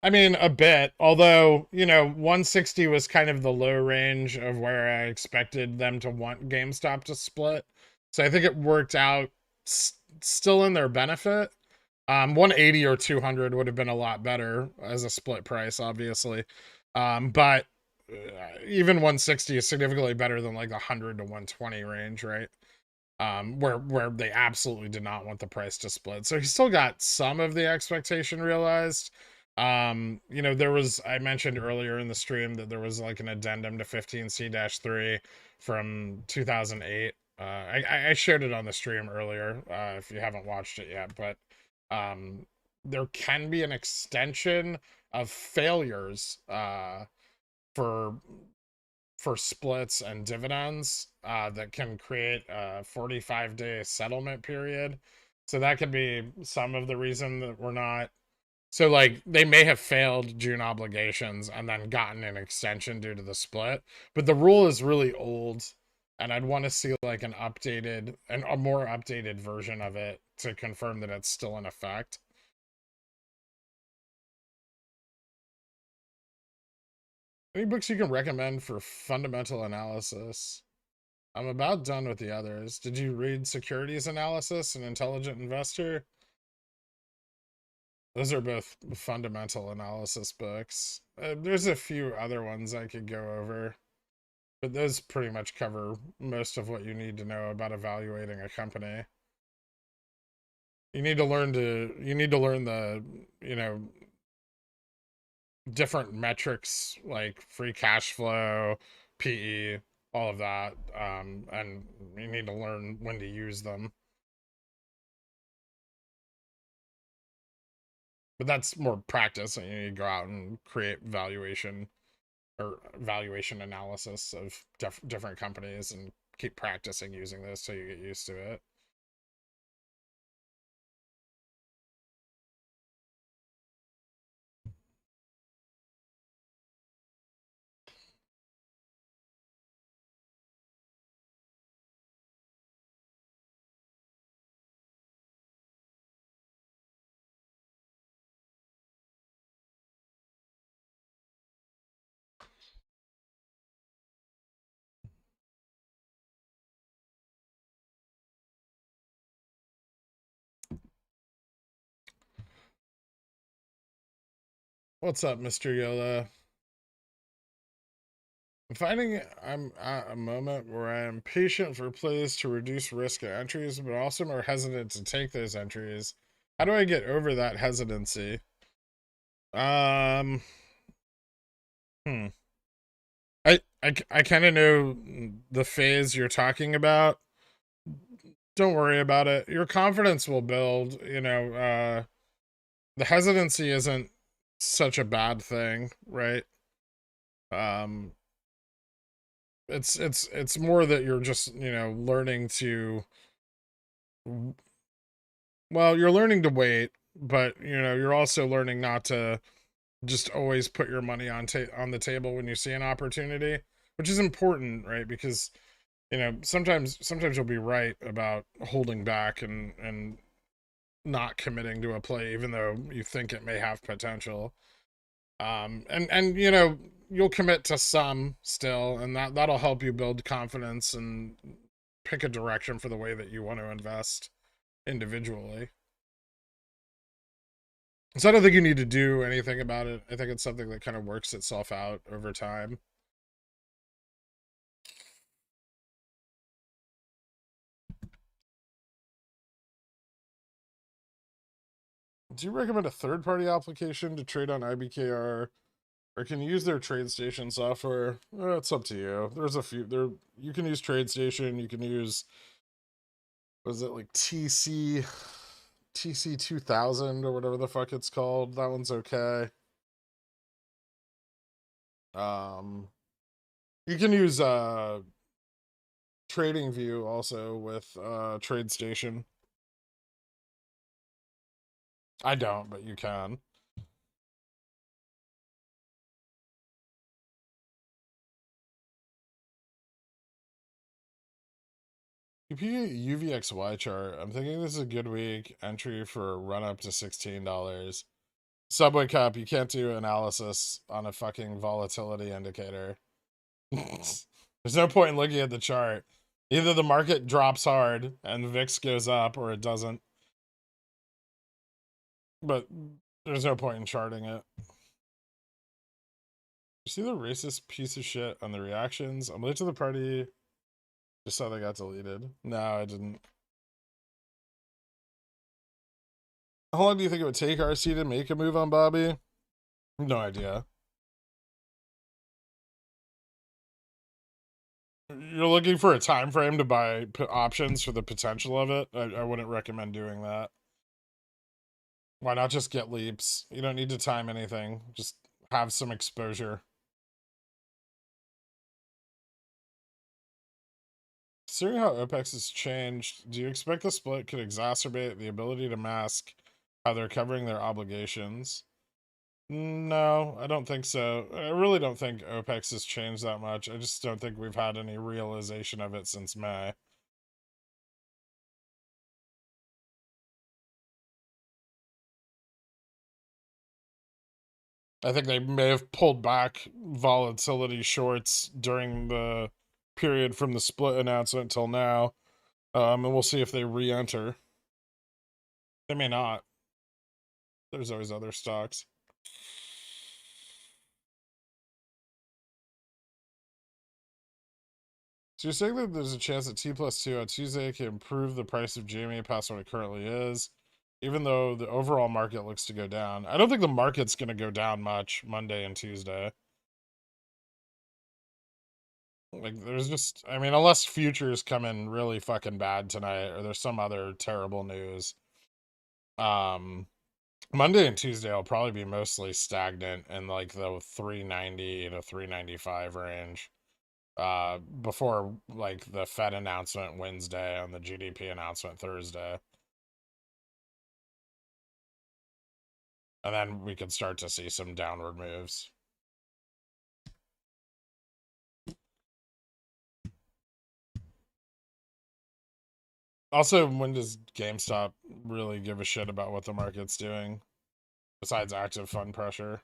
I mean, a bit. Although, you know, 160 was kind of the low range of where I expected them to want GameStop to split. So I think it worked out still in their benefit. 180 or 200 would have been a lot better as a split price, obviously. But even 160 is significantly better than like the 100 to 120 range, right? Where they absolutely did not want the price to split. So he still got some of the expectation realized. You know, I mentioned earlier in the stream that there was like an addendum to 15C-3 from 2008. I shared it on the stream earlier, if you haven't watched it yet, but there can be an extension of failures for splits and dividends that can create a 45-day settlement period. So that could be some of the reason that we're not. So like they may have failed June obligations and then gotten an extension due to the split, but the rule is really old, and I'd want to see like an updated and a more updated version of it to confirm that it's still in effect. Any books you can recommend for fundamental analysis? I'm about done with the others. Did you read Securities Analysis and Intelligent Investor? Those are both fundamental analysis books. There's a few other ones I could go over, but those pretty much cover most of what you need to know about evaluating a company. You need to learn the, you know, different metrics like free cash flow, PE, all of that. And you need to learn when to use them. But that's more practice, and you need to go out and create valuation or valuation analysis of different companies and keep practicing using this till you get used to it. What's up, Mr. Yola? I'm finding I'm at a moment where I am patient for plays to reduce risk at entries, but also more hesitant to take those entries. How do I get over that hesitancy? Um, hmm. I kind of know the phase you're talking about. Don't worry about it. Your confidence will build, you know, the hesitancy isn't such a bad thing, right? Um, it's more that you're just, you know, learning to, well, you're learning to wait, but you know, you're also learning not to just always put your money on the table when you see an opportunity, which is important, right? Because you know, sometimes you'll be right about holding back and not committing to a play even though you think it may have potential. And you know, you'll commit to some still, and that'll help you build confidence and pick a direction for the way that you want to invest individually. So I don't think you need to do anything about it. I think it's something that kind of works itself out over time. Do you recommend a third-party application to trade on IBKR, or can you use their TradeStation software? It's up to you. There's a few there. You can use TradeStation. You can use, what is it, like TC 2000 or whatever the fuck it's called. That one's okay. You can use TradingView also with TradeStation. I don't, but you can. UVXY chart. I'm thinking this is a good week. Entry for a run up to $16. Subway Cup, you can't do analysis on a fucking volatility indicator. There's no point in looking at the chart. Either the market drops hard and the VIX goes up, or it doesn't. But there's no point in charting it. You see the racist piece of shit on the reactions? I'm late to the party. Just saw they got deleted. No, I didn't. How long do you think it would take RC to make a move on Bobby? No idea. You're looking for a time frame to buy options for the potential of it? I wouldn't recommend doing that. Why not just get leaps? You don't need to time anything. Just have some exposure. Considering how OPEX has changed, do you expect the split could exacerbate the ability to mask how they're covering their obligations? No, I don't think so. I really don't think OPEX has changed that much. I just don't think we've had any realization of it since May. I think they may have pulled back volatility shorts during the period from the split announcement till now. And we'll see if they re-enter. They may not. There's always other stocks. So you're saying that there's a chance that T+2 on Tuesday can improve the price of Jamie past what it currently is, even though the overall market looks to go down. I don't think the market's going to go down much Monday and Tuesday. Like, there's just, I mean, unless futures come in really fucking bad tonight, or there's some other terrible news. Monday and Tuesday will probably be mostly stagnant in like the 390 to 395 range. Before like the Fed announcement Wednesday and the GDP announcement Thursday. And then we could start to see some downward moves. Also, when does GameStop really give a shit about what the market's doing? Besides active fund pressure.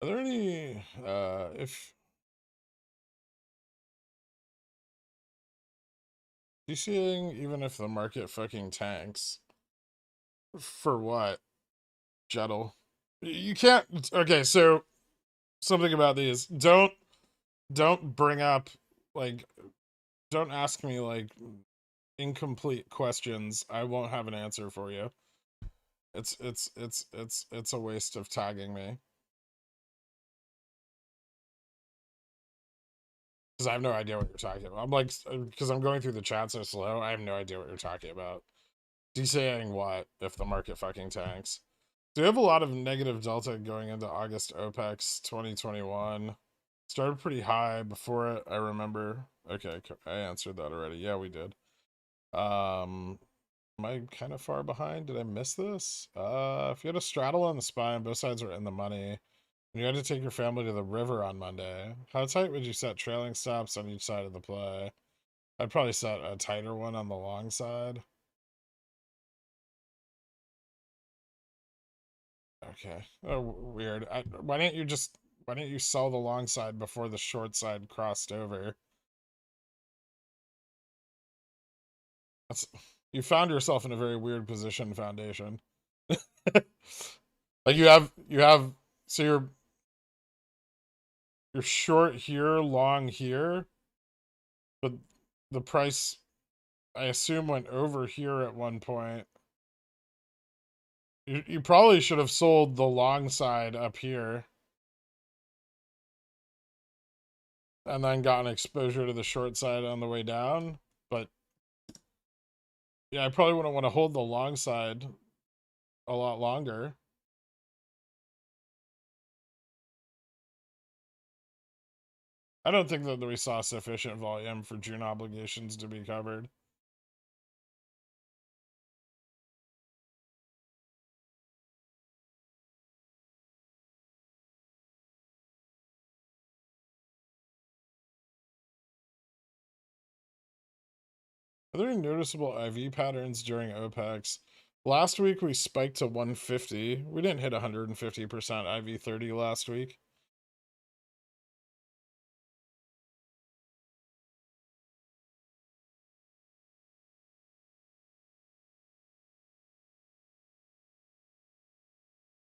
Are there any, if you seeing, even if the market fucking tanks? For what? Jettle. You can't, okay, so something about these. Don't bring up, like, don't ask me, like, incomplete questions. I won't have an answer for you. It's a waste of tagging me. Because I have no idea what you're talking about. I'm like, because I'm going through the chat so slow, I have no idea what you're talking about. DCing what if the market fucking tanks? Do we have a lot of negative delta going into August OPEX 2021? Started pretty high before it, I remember. Okay, I answered that already. Yeah, we did. Am I kind of far behind? Did I miss this? If you had a straddle on the spine, both sides were in the money, and you had to take your family to the river on Monday, how tight would you set trailing stops on each side of the play? I'd probably set a tighter one on the long side. Okay. Oh, weird. Why didn't you sell the long side before the short side crossed over? That's you found yourself in a very weird position, Foundation. Like you have so you're short here, long here, but the price I assume went over here at one point. You probably should have sold the long side up here and then gotten exposure to the short side on the way down. But yeah, I probably wouldn't want to hold the long side a lot longer. I don't think that we saw sufficient volume for June obligations to be covered. Are there any noticeable IV patterns during OPEX? Last week we spiked to 150. We didn't hit 150% IV 30 last week.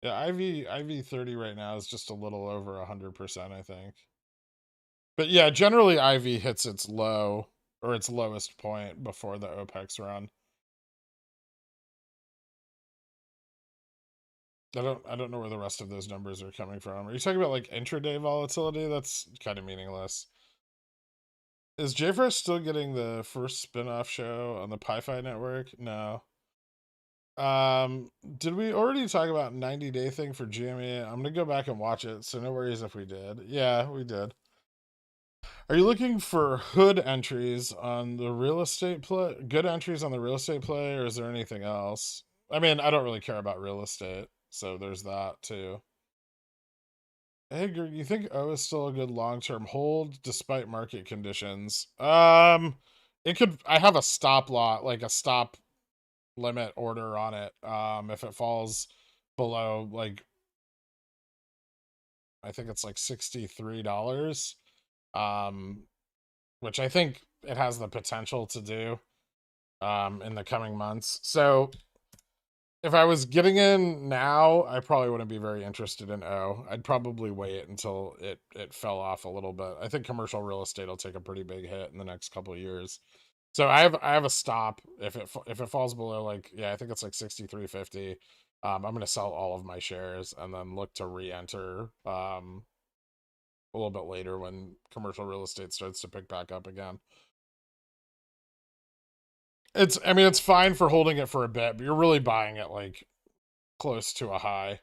Yeah, IV 30 right now is just a little over 100%, I think. But yeah, generally IV hits its low or its lowest point before the OPEX run. I don't know where the rest of those numbers are coming from. Are you talking about like intraday volatility? That's kind of meaningless. Is JFresh still getting the first spin-off show on the Pi-Fi network? No. Did we already talk about 90-day thing for GME? I'm gonna go back and watch it, so no worries if we did. Yeah, we did. Are you looking for hood entries on the real estate play? Good entries on the real estate play, or is there anything else? I mean, I don't really care about real estate, so there's that too. Hey, Greg, you think O is still a good long-term hold despite market conditions? It could. I have a stop lot, like a stop limit order on it. If it falls below, like, I think it's like $63. Um, which I think it has the potential to do in the coming months. So if I was getting in now, I probably wouldn't be very interested in O. I'd probably wait until it fell off a little bit. I think commercial real estate will take a pretty big hit in the next couple of years. So I have a stop if it falls below, like, yeah, I think it's like 63.50. I'm gonna sell all of my shares and then look to re-enter a little bit later when commercial real estate starts to pick back up again. I mean, it's fine for holding it for a bit, but you're really buying it like close to a high.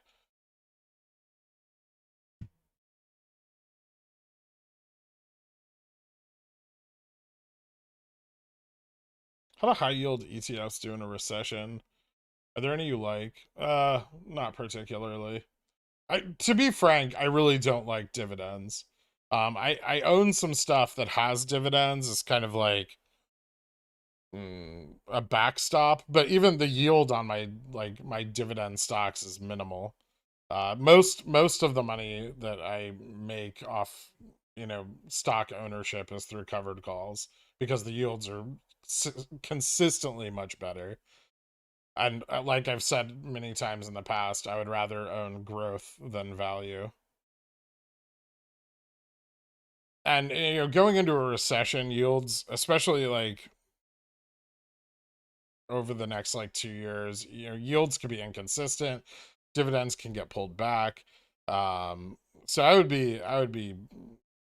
How do high yield ETFs do in a recession? Are there any you like? Not particularly. To be frank, I really don't like dividends. I own some stuff that has dividends. It's kind of like a backstop, but even the yield on my dividend stocks is minimal. Most of the money that I make off, stock ownership is through covered calls because the yields are consistently much better. And like I've said many times in the past, I would rather own growth than value. And going into a recession, yields, especially like over the next like 2 years, yields could be inconsistent, dividends can get pulled back. So I would be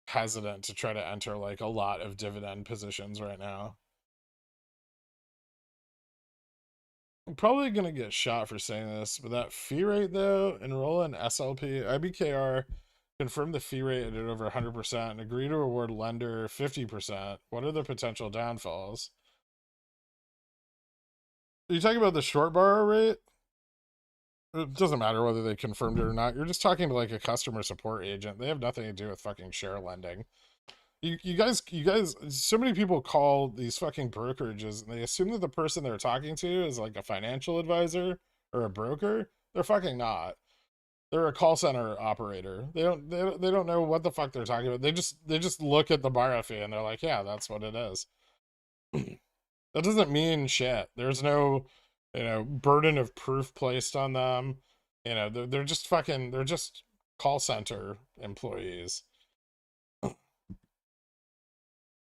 hesitant to try to enter like a lot of dividend positions right now. I'm probably gonna get shot for saying this, but that fee rate though, enroll in SLP, IBKR Confirm the fee rate at over 100% and agree to award lender 50%. What are the potential downfalls? Are you talking about the short borrow rate? It doesn't matter whether they confirmed it or not. You're just talking to like a customer support agent. They have nothing to do with fucking share lending. You guys, so many people call these fucking brokerages and they assume that the person they're talking to is like a financial advisor or a broker. They're fucking not. They're a call center operator. They don't know what the fuck they're talking about. They just look at the borrow fee and they're like, yeah, that's what it is. That doesn't mean shit. There's no, burden of proof placed on them. They're just fucking, they're just call center employees.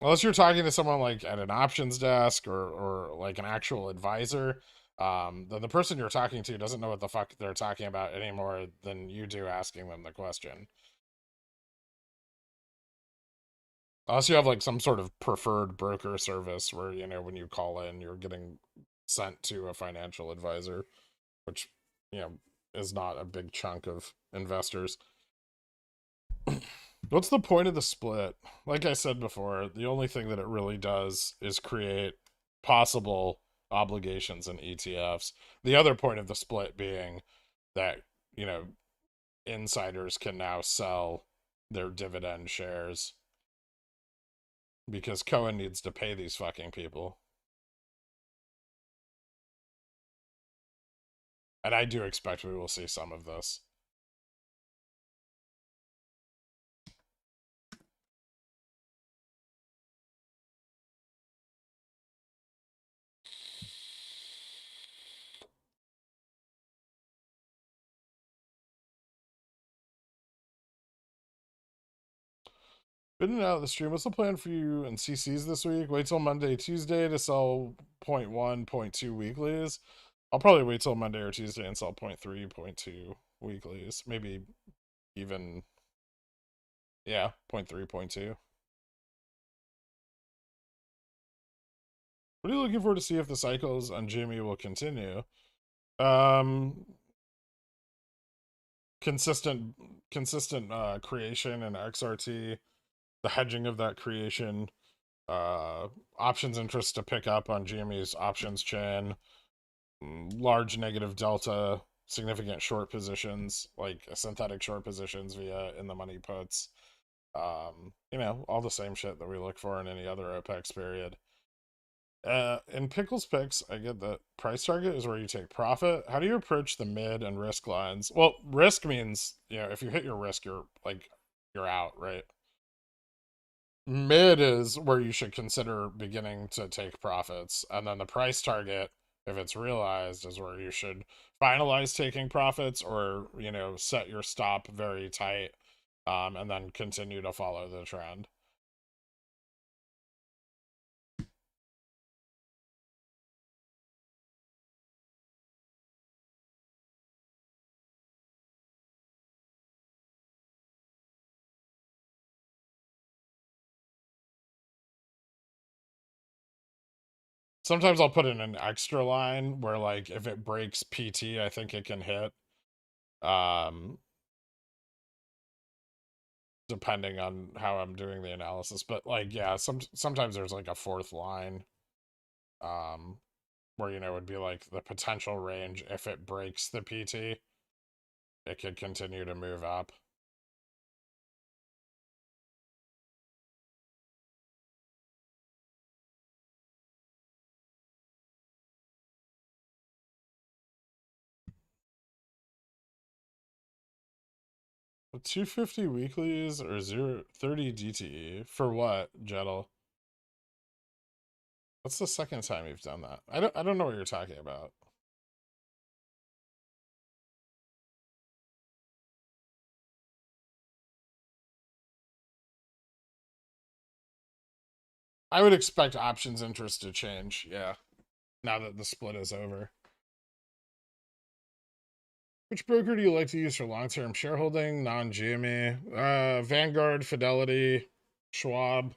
Unless you're talking to someone like at an options desk or like an actual advisor, then the person you're talking to doesn't know what the fuck they're talking about any more than you do asking them the question. Unless you have like some sort of preferred broker service where, when you call in, you're getting sent to a financial advisor, which, you know, is not a big chunk of investors. What's the point of the split? Like I said before, the only thing that it really does is create possible obligations in ETFs. The other point of the split being that, you know, insiders can now sell their dividend shares because Cohen needs to pay these fucking people. And I do expect we will see some of this. Been in and out of the stream. What's the plan for you and CCs this week? Wait till Monday, Tuesday to sell 0.1, 0.2 weeklies. I'll probably wait till Monday or Tuesday and sell 0.3, 0.2 weeklies. Maybe even, yeah, 0.3, 0.2. What are you looking for to see if the cycles on Jimmy will continue? Um, consistent creation and XRT, the hedging of that creation, uh, options interest to pick up on GME's options chain, large negative delta, significant short positions, like synthetic short positions via in the money puts. All the same shit that we look for in any other OPEX period. In Pickle's picks, I get that price target is where you take profit. How do you approach the mid and risk lines? Well, risk means, if you hit your risk, you're out, right? Mid is where you should consider beginning to take profits. And then the price target, if it's realized, is where you should finalize taking profits or, set your stop very tight, and then continue to follow the trend. Sometimes I'll put in an extra line where, like, if it breaks PT, I think it can hit. Depending on how I'm doing the analysis. But like, yeah, sometimes there's like a fourth line, where it would be like the potential range if it breaks the PT, it could continue to move up. But 250 weeklies or 30 DTE for what, Jettle? What's the second time you've done that? I don't know what you're talking about. I would expect options interest to change, yeah, now that the split is over. Which broker do you like to use for long-term shareholding, non-GME? Vanguard, Fidelity, Schwab.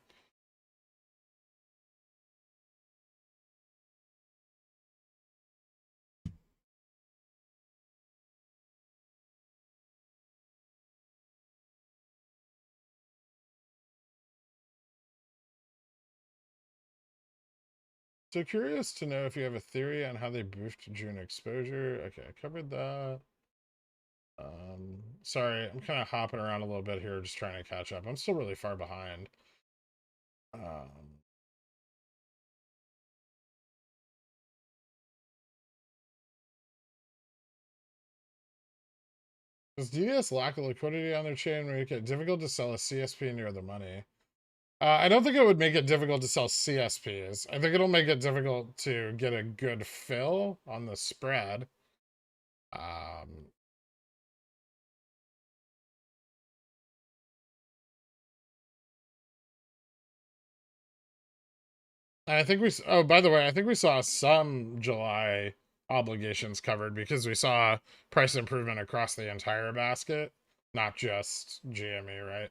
So curious to know if you have a theory on how they boosted June exposure. Okay, I covered that. Sorry, I'm kind of hopping around a little bit here, just trying to catch up. I'm still really far behind. Does DDS lack of liquidity on their chain make it difficult to sell a CSP near the money? I don't think it would make it difficult to sell CSPs. I think it'll make it difficult to get a good fill on the spread. And I think oh, by the way, I think we saw some July obligations covered because we saw price improvement across the entire basket, not just GME, right?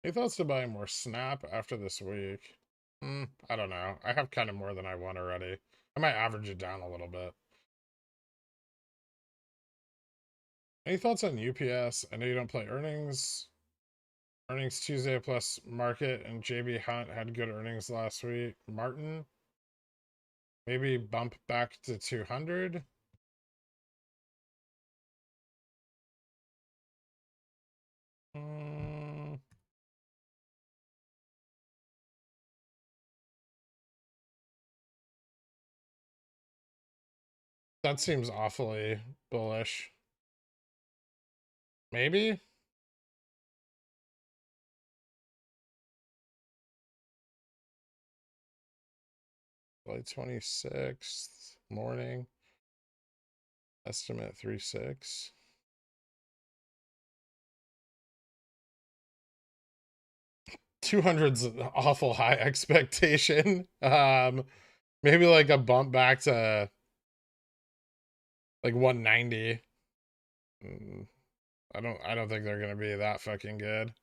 Any thoughts to buying more Snap after this week? I don't know. I have kind of more than I want already. I might average it down a little bit. Any thoughts on UPS? I know you don't play earnings. Earnings Tuesday plus market and JB Hunt had good earnings last week. Martin, maybe bump back to 200. That seems awfully bullish. Maybe? July 26th morning. Estimate 3.6. 200's an awful high expectation. Maybe like a bump back to like 190. I don't think they're gonna be that fucking good.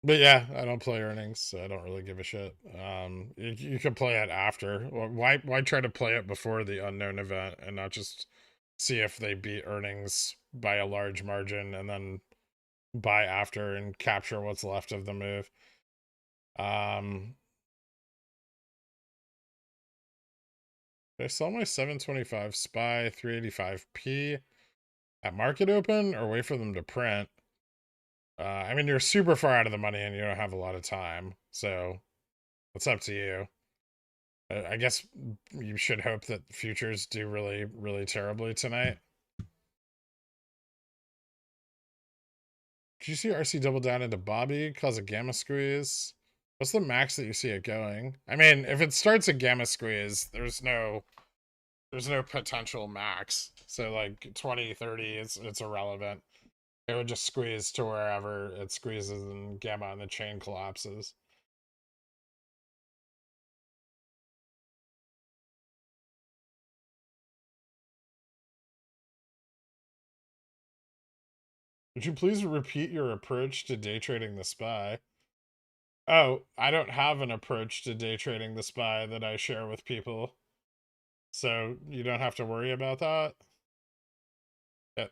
But yeah, I don't play earnings, so I don't really give a shit. You can play it after. Why try to play it before the unknown event and not just see if they beat earnings by a large margin and then buy after and capture what's left of the move? Did I sell my 725 SPY 385p at market open or wait for them to print? I mean, you're super far out of the money and you don't have a lot of time, so it's up to you. I guess you should hope that futures do really, really terribly tonight. Did you see RC double down into Bobby, cause a gamma squeeze? What's the max that you see it going? I mean, if it starts a gamma squeeze, there's no potential max. So like 20, 30, it's irrelevant. It would just squeeze to wherever it squeezes and gamma and the chain collapses. Would you please repeat your approach to day trading the SPY? Oh, I don't have an approach to day trading the SPY that I share with people. So you don't have to worry about that. Yeah.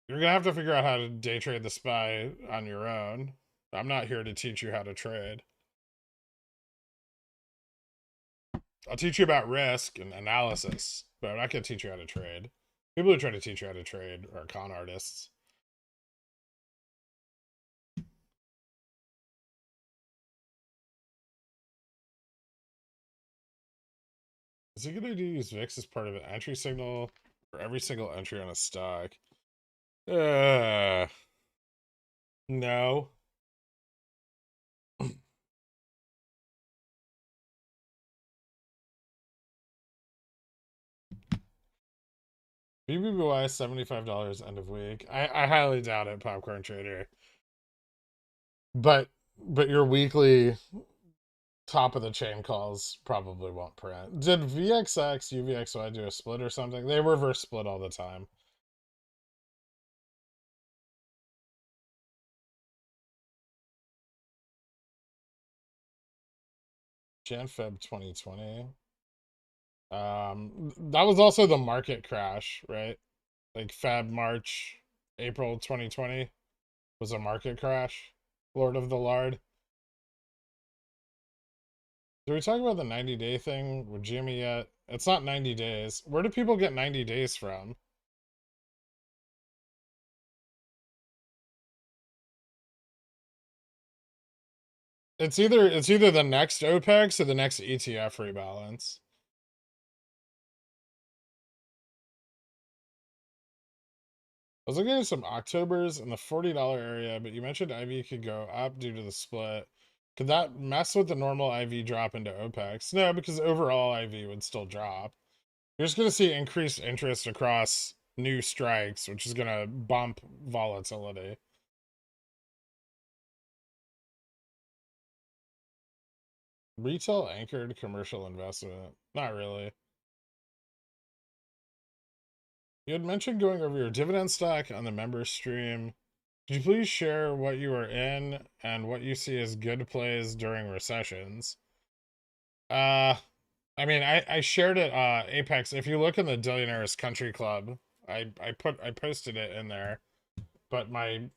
You're going to have to figure out how to day trade the SPY on your own. I'm not here to teach you how to trade. I'll teach you about risk and analysis, but I'm not going to teach you how to trade. People who try to teach you how to trade are con artists. Is it a good idea to use VIX as part of an entry signal for every single entry on a stock? No. VWAP $75 end of week. I highly doubt it, Popcorn Trader. But your weekly top of the chain calls probably won't print. Did VXX, UVXY do a split or something? They reverse split all the time. Jan Feb 2020. That was also the market crash, right? like Feb, March, April 2020 was a market crash. Lord of the Lard. Did we talk about the 90-day thing with Jimmy yet? It's not 90 days. Where do people get 90 days from? It's either the next OPEX or the next ETF rebalance. I was looking at some Octobers in the $40 area, but you mentioned IV could go up due to the split. Could that mess with the normal IV drop into OPEX? No, because overall IV would still drop. You're just going to see increased interest across new strikes, which is going to bump volatility. Retail anchored commercial investment. Not really. You had mentioned going over your dividend stock on the member stream. Could you please share what you are in and what you see as good plays during recessions? Uh, I mean, I shared it Apex. If you look in the Dillionaires Country Club, I posted it in there. But my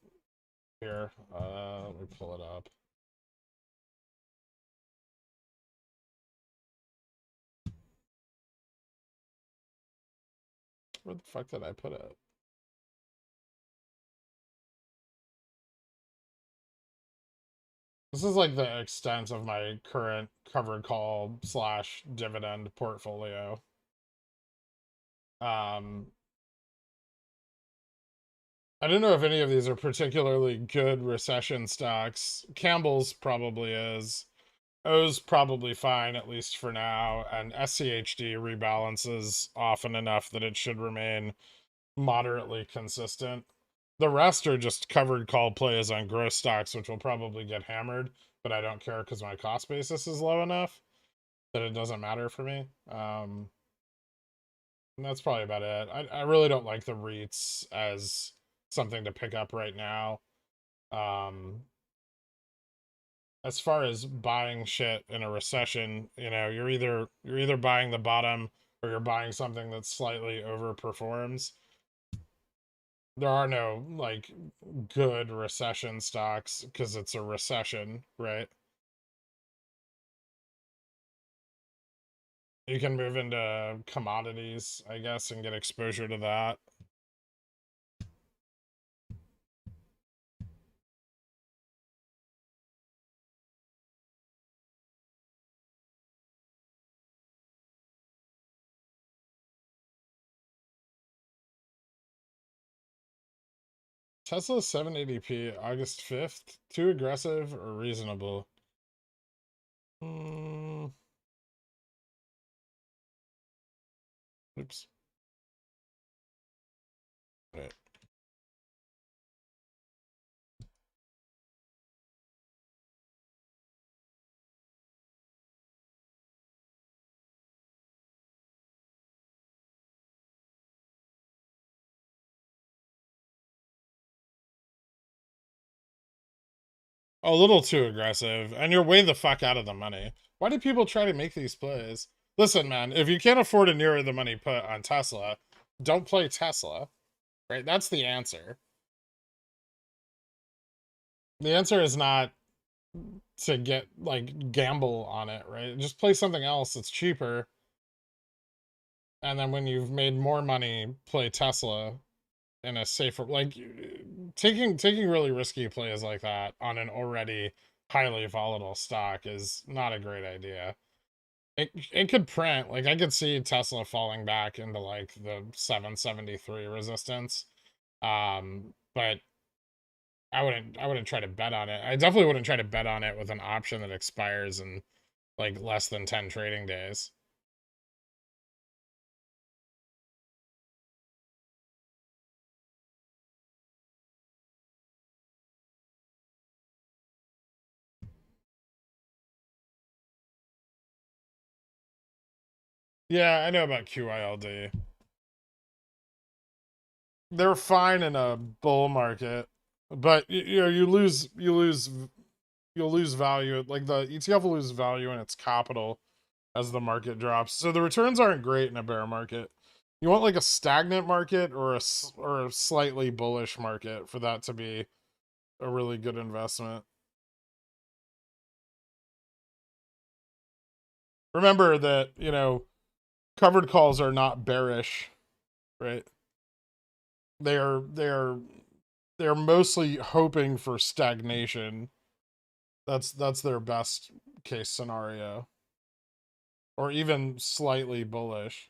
here, let me pull it up. Where the fuck did I put it? This is like the extent of my current covered call slash dividend portfolio. I don't know if any of these are particularly good recession stocks. Campbell's probably is. O's probably fine, at least for now. And SCHD rebalances often enough that it should remain moderately consistent. The rest are just covered call plays on growth stocks, which will probably get hammered, but I don't care because my cost basis is low enough that it doesn't matter for me. And that's probably about it. I really don't like the REITs as something to pick up right now. As far as buying shit in a recession, you're either buying the bottom or you're buying something that slightly overperforms. There are no like good recession stocks because it's a recession, right? You can move into commodities, I guess, and get exposure to that. Tesla 780p August 5th, too aggressive or reasonable? Oops. Right. A little too aggressive, and you're way the fuck out of the money. Why do people try to make these plays? Listen, man, if you can't afford a near the money put on Tesla, don't play Tesla. Right? That's the answer. The answer is not to get like gamble on it, right? Just play something else that's cheaper. And then when you've made more money, play Tesla in a safer like taking really risky plays like that on an already highly volatile stock is not a great idea. It could print like I could see Tesla falling back into like the 773 resistance. But I wouldn't try to bet on it. I definitely wouldn't try to bet on it with an option that expires in like less than 10 trading days. Yeah, I know about QILD. They're fine in a bull market, but you'll lose value. Like the ETF will lose value in its capital as the market drops. So the returns aren't great in a bear market. You want like a stagnant market or or a slightly bullish market for that to be a really good investment. Remember that, you know, covered calls are not bearish, right? They're mostly hoping for stagnation. That's their best case scenario. Or even slightly bullish.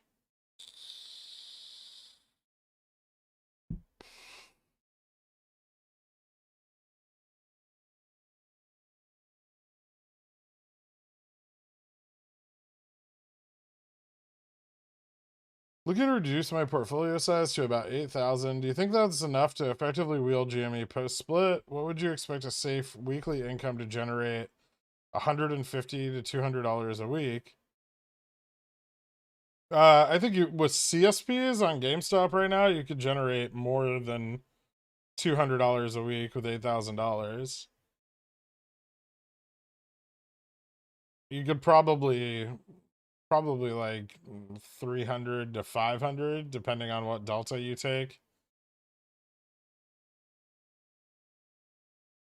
Looking to reduce my portfolio size to about 8,000. Do you think that's enough to effectively wield GME post split? What would you expect a safe weekly income to generate $150 to $200 a week? I think with CSPs on GameStop right now, you could generate more than $200 a week with $8,000. You could probably like 300 to 500 depending on what delta you take,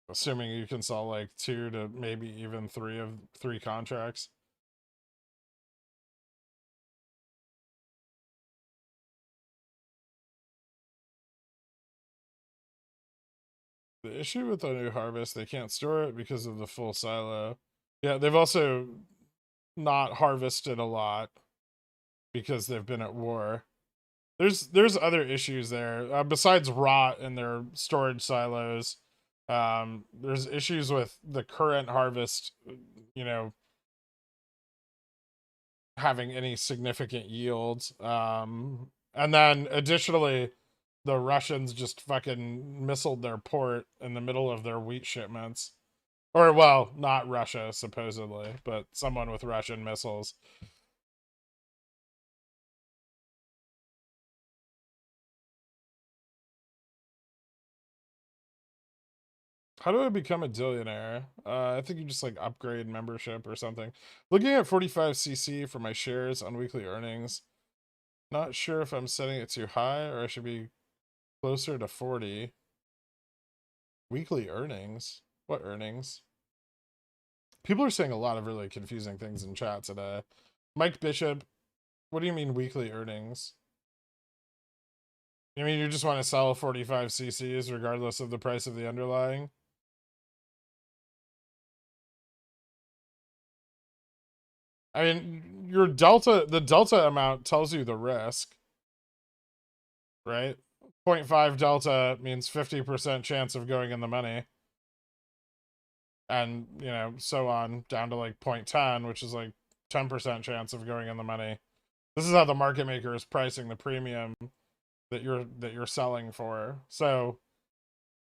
assuming you can sell like 2 to maybe even 3 contracts. The issue with the new harvest, they can't store it because of the full silo. Yeah, they've also not harvested a lot because they've been at war. There's other issues there besides rot in their storage silos. There's issues with the current harvest, you know, having any significant yields. And then additionally, the Russians just fucking missiled their port in the middle of their wheat shipments. Or, well, not Russia, supposedly, but someone with Russian missiles. How do I become a Dillionaire? I think you just like upgrade membership or something. Looking at 45cc for my shares on weekly earnings. Not sure if I'm setting it too high or I should be closer to 40. Weekly earnings? What earnings? People are saying a lot of really confusing things in chat today. Mike Bishop, what do you mean weekly earnings? You mean you just want to sell 45ccs regardless of the price of the underlying? I mean, the delta amount tells you the risk, right? 0.5 delta means 50% chance of going in the money. And, you know, so on down to like 0.10, which is like 10% chance of going in the money. This is how the market maker is pricing the premium that you're selling for. So,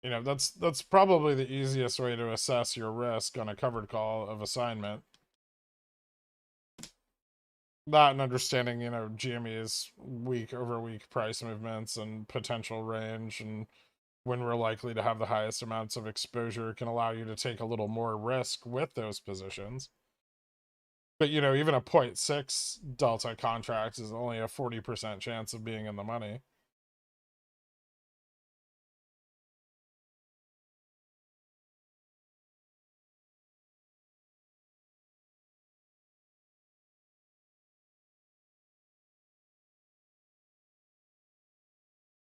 you know, that's probably the easiest way to assess your risk on a covered call of assignment. That and understanding, you know, GME's week over week price movements and potential range and when we're likely to have the highest amounts of exposure can allow you to take a little more risk with those positions. But, you know, even a 0.6 delta contract is only a 40% chance of being in the money.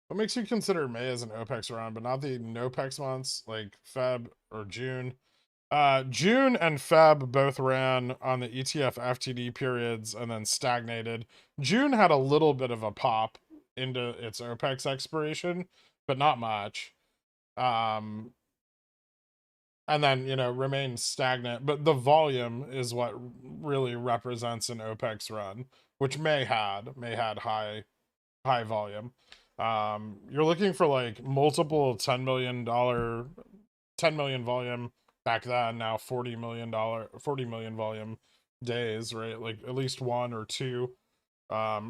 What makes you consider May as an OPEX run, but not the NOPEX months like Feb or June? June and Feb both ran on the ETF FTD periods and then stagnated. June had a little bit of a pop into its OPEX expiration, but not much. And then, you know, remained stagnant. But the volume is what really represents an OPEX run, which May had high volume. You're looking for like multiple $10 million volume back then, now $40 million volume days, right? Like at least 1 or 2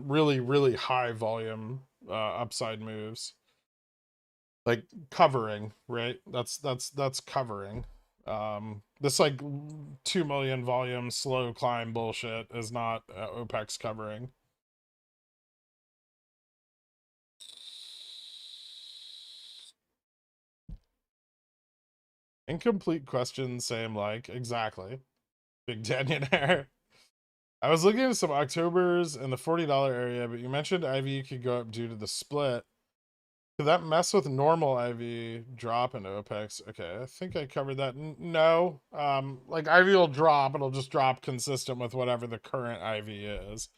really high volume upside moves, like covering, right? That's covering. This like 2 million volume slow climb bullshit is not OPEX covering. Incomplete question, same like. Exactly. Big Dillionaire. I was looking at some Octobers in the $40 area, but you mentioned IV could go up due to the split. Could that mess with normal IV drop into OPEX? Okay, I think I covered that. No. Like IV will drop, it'll just drop consistent with whatever the current IV is.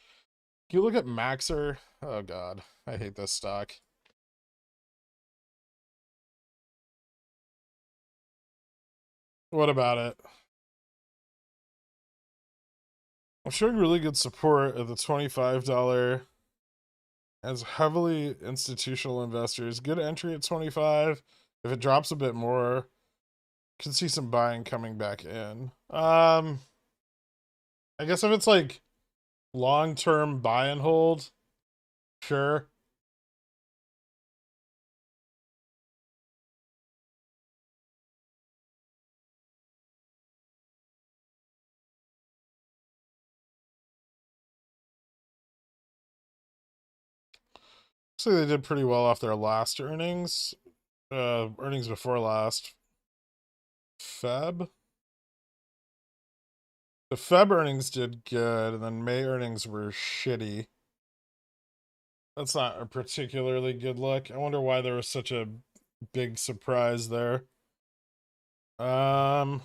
Can you look at Maxer? Oh god, I hate this stock. What about it? I'm showing really good support at the $25 as heavily institutional investors. Good entry at 25. If it drops a bit more, could see some buying coming back in. I guess if it's like long-term buy and hold, sure. So they did pretty well off their last earnings. Earnings before last. Feb. The Feb earnings did good, and then May earnings were shitty. That's not a particularly good look. I wonder why there was such a big surprise there. From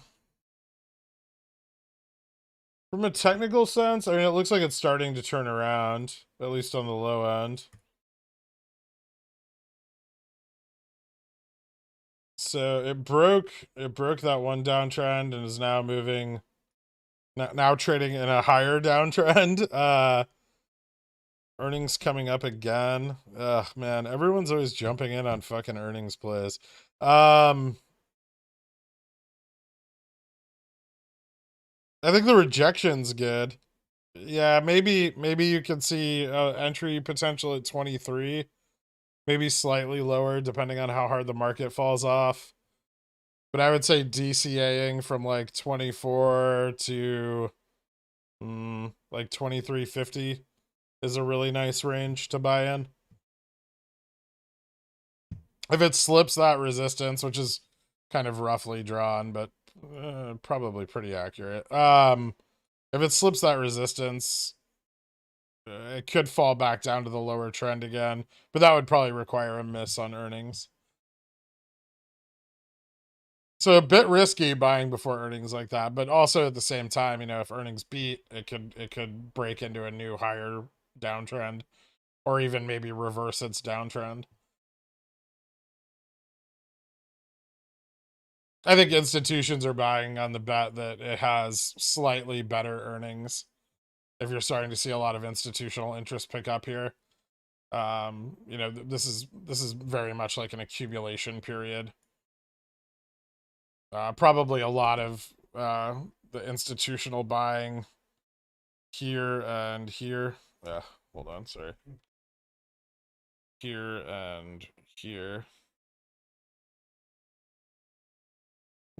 a technical sense, I mean, it looks like it's starting to turn around, at least on the low end. So it broke that one downtrend and is now moving, now trading in a higher downtrend. Earnings coming up again. Ugh, man, everyone's always jumping in on fucking earnings plays. I think the rejection's good. Yeah, maybe you can see entry potential at 23, maybe slightly lower depending on how hard the market falls off. But I would say DCAing from like 24 to like 23.50 is a really nice range to buy in. If it slips that resistance, which is kind of roughly drawn, but probably pretty accurate. If it slips that resistance, it could fall back down to the lower trend again, but that would probably require a miss on earnings. So a bit risky buying before earnings like that, but also at the same time, you know, if earnings beat, it could break into a new higher downtrend, or even maybe reverse its downtrend. I think institutions are buying on the bet that it has slightly better earnings. If you're starting to see a lot of institutional interest pick up here, you know, this is very much like an accumulation period. Probably a lot of the institutional buying here and here. Hold on, sorry. Here and here.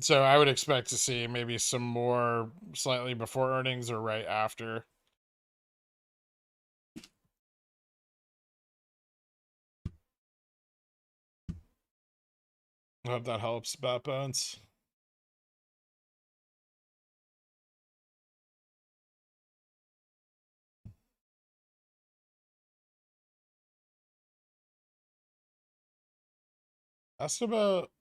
So I would expect to see maybe some more slightly before earnings or right after. I hope that helps, Bat Bones. Asked about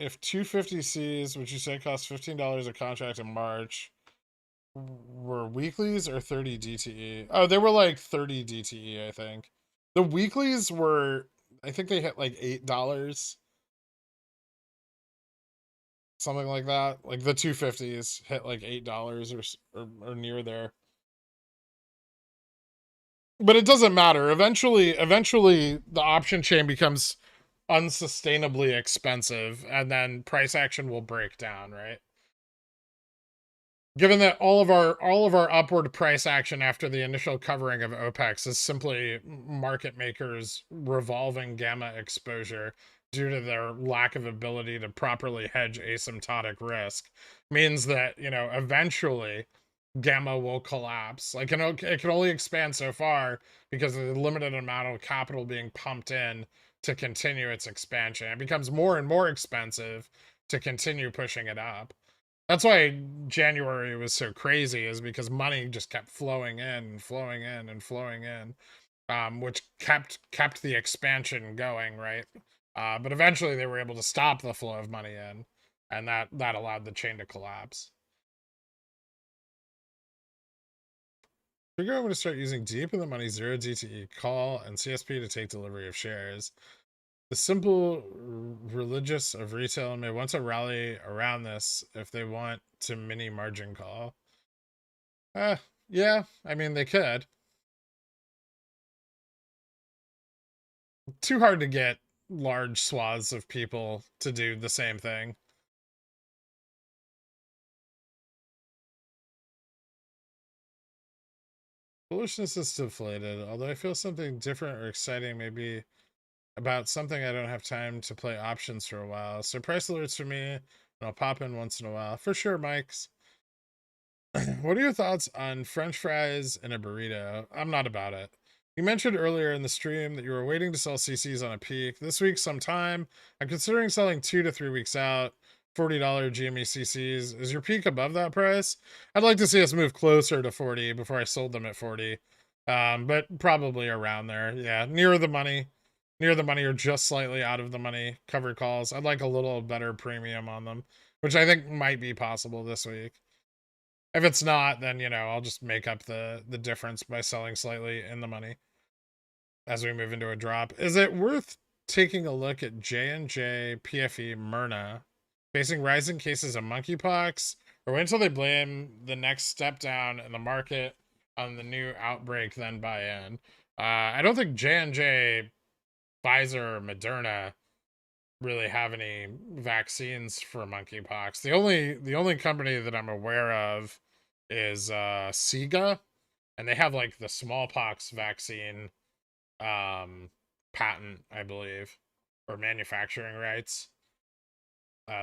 if 250Cs, which you say cost $15 a contract in March, were weeklies or 30 DTE. Oh, they were like 30 DTE, I think. The weeklies were, I think they hit like $8. Something like that. Like the 250s hit like $8 or near there. But it doesn't matter. Eventually the option chain becomes unsustainably expensive and then price action will break down, right? Given that all of our upward price action after the initial covering of OPEX is simply market makers revolving gamma exposure due to their lack of ability to properly hedge asymptotic risk, means that, you know, eventually gamma will collapse. Like, it can only expand so far because of the limited amount of capital being pumped in to continue its expansion. It becomes more and more expensive to continue pushing it up. That's why January was so crazy, is because money just kept flowing in and flowing in and flowing in, which kept the expansion going, right? But eventually they were able to stop the flow of money in, and that allowed the chain to collapse. Figure out when to start using deep in the money 0 DTE call and CSP to take delivery of shares. The simple religious of retail may want to rally around this if they want to mini margin call. Yeah, I mean, they could. Too hard to get large swaths of people to do the same thing. Bullishness is deflated, although I feel something different or exciting maybe about something I don't have time to play options for a while. So price alerts for me, and I'll pop in once in a while. For sure, Mike's. What are your thoughts on French fries and a burrito? I'm not about it. You mentioned earlier in the stream that you were waiting to sell CCs on a peak. This week sometime, I'm considering selling 2 to 3 weeks out. $40 GME CCs. Is your peak above that price? I'd like to see us move closer to 40 before I sold them at 40. But probably around there. Yeah, near the money. Near the money or just slightly out of the money. Covered calls. I'd like a little better premium on them, which I think might be possible this week. If it's not, then, I'll just make up the difference by selling slightly in the money as we move into a drop. Is it worth taking a look at J&J, PFE, Myrna facing rising cases of monkeypox, or wait until they blame the next step down in the market on the new outbreak, then buy in? I don't think J&J, Pfizer, or Moderna really have any vaccines for monkeypox. The only company that I'm aware of is Sega, and they have like the smallpox vaccine patent, I believe, or manufacturing rights.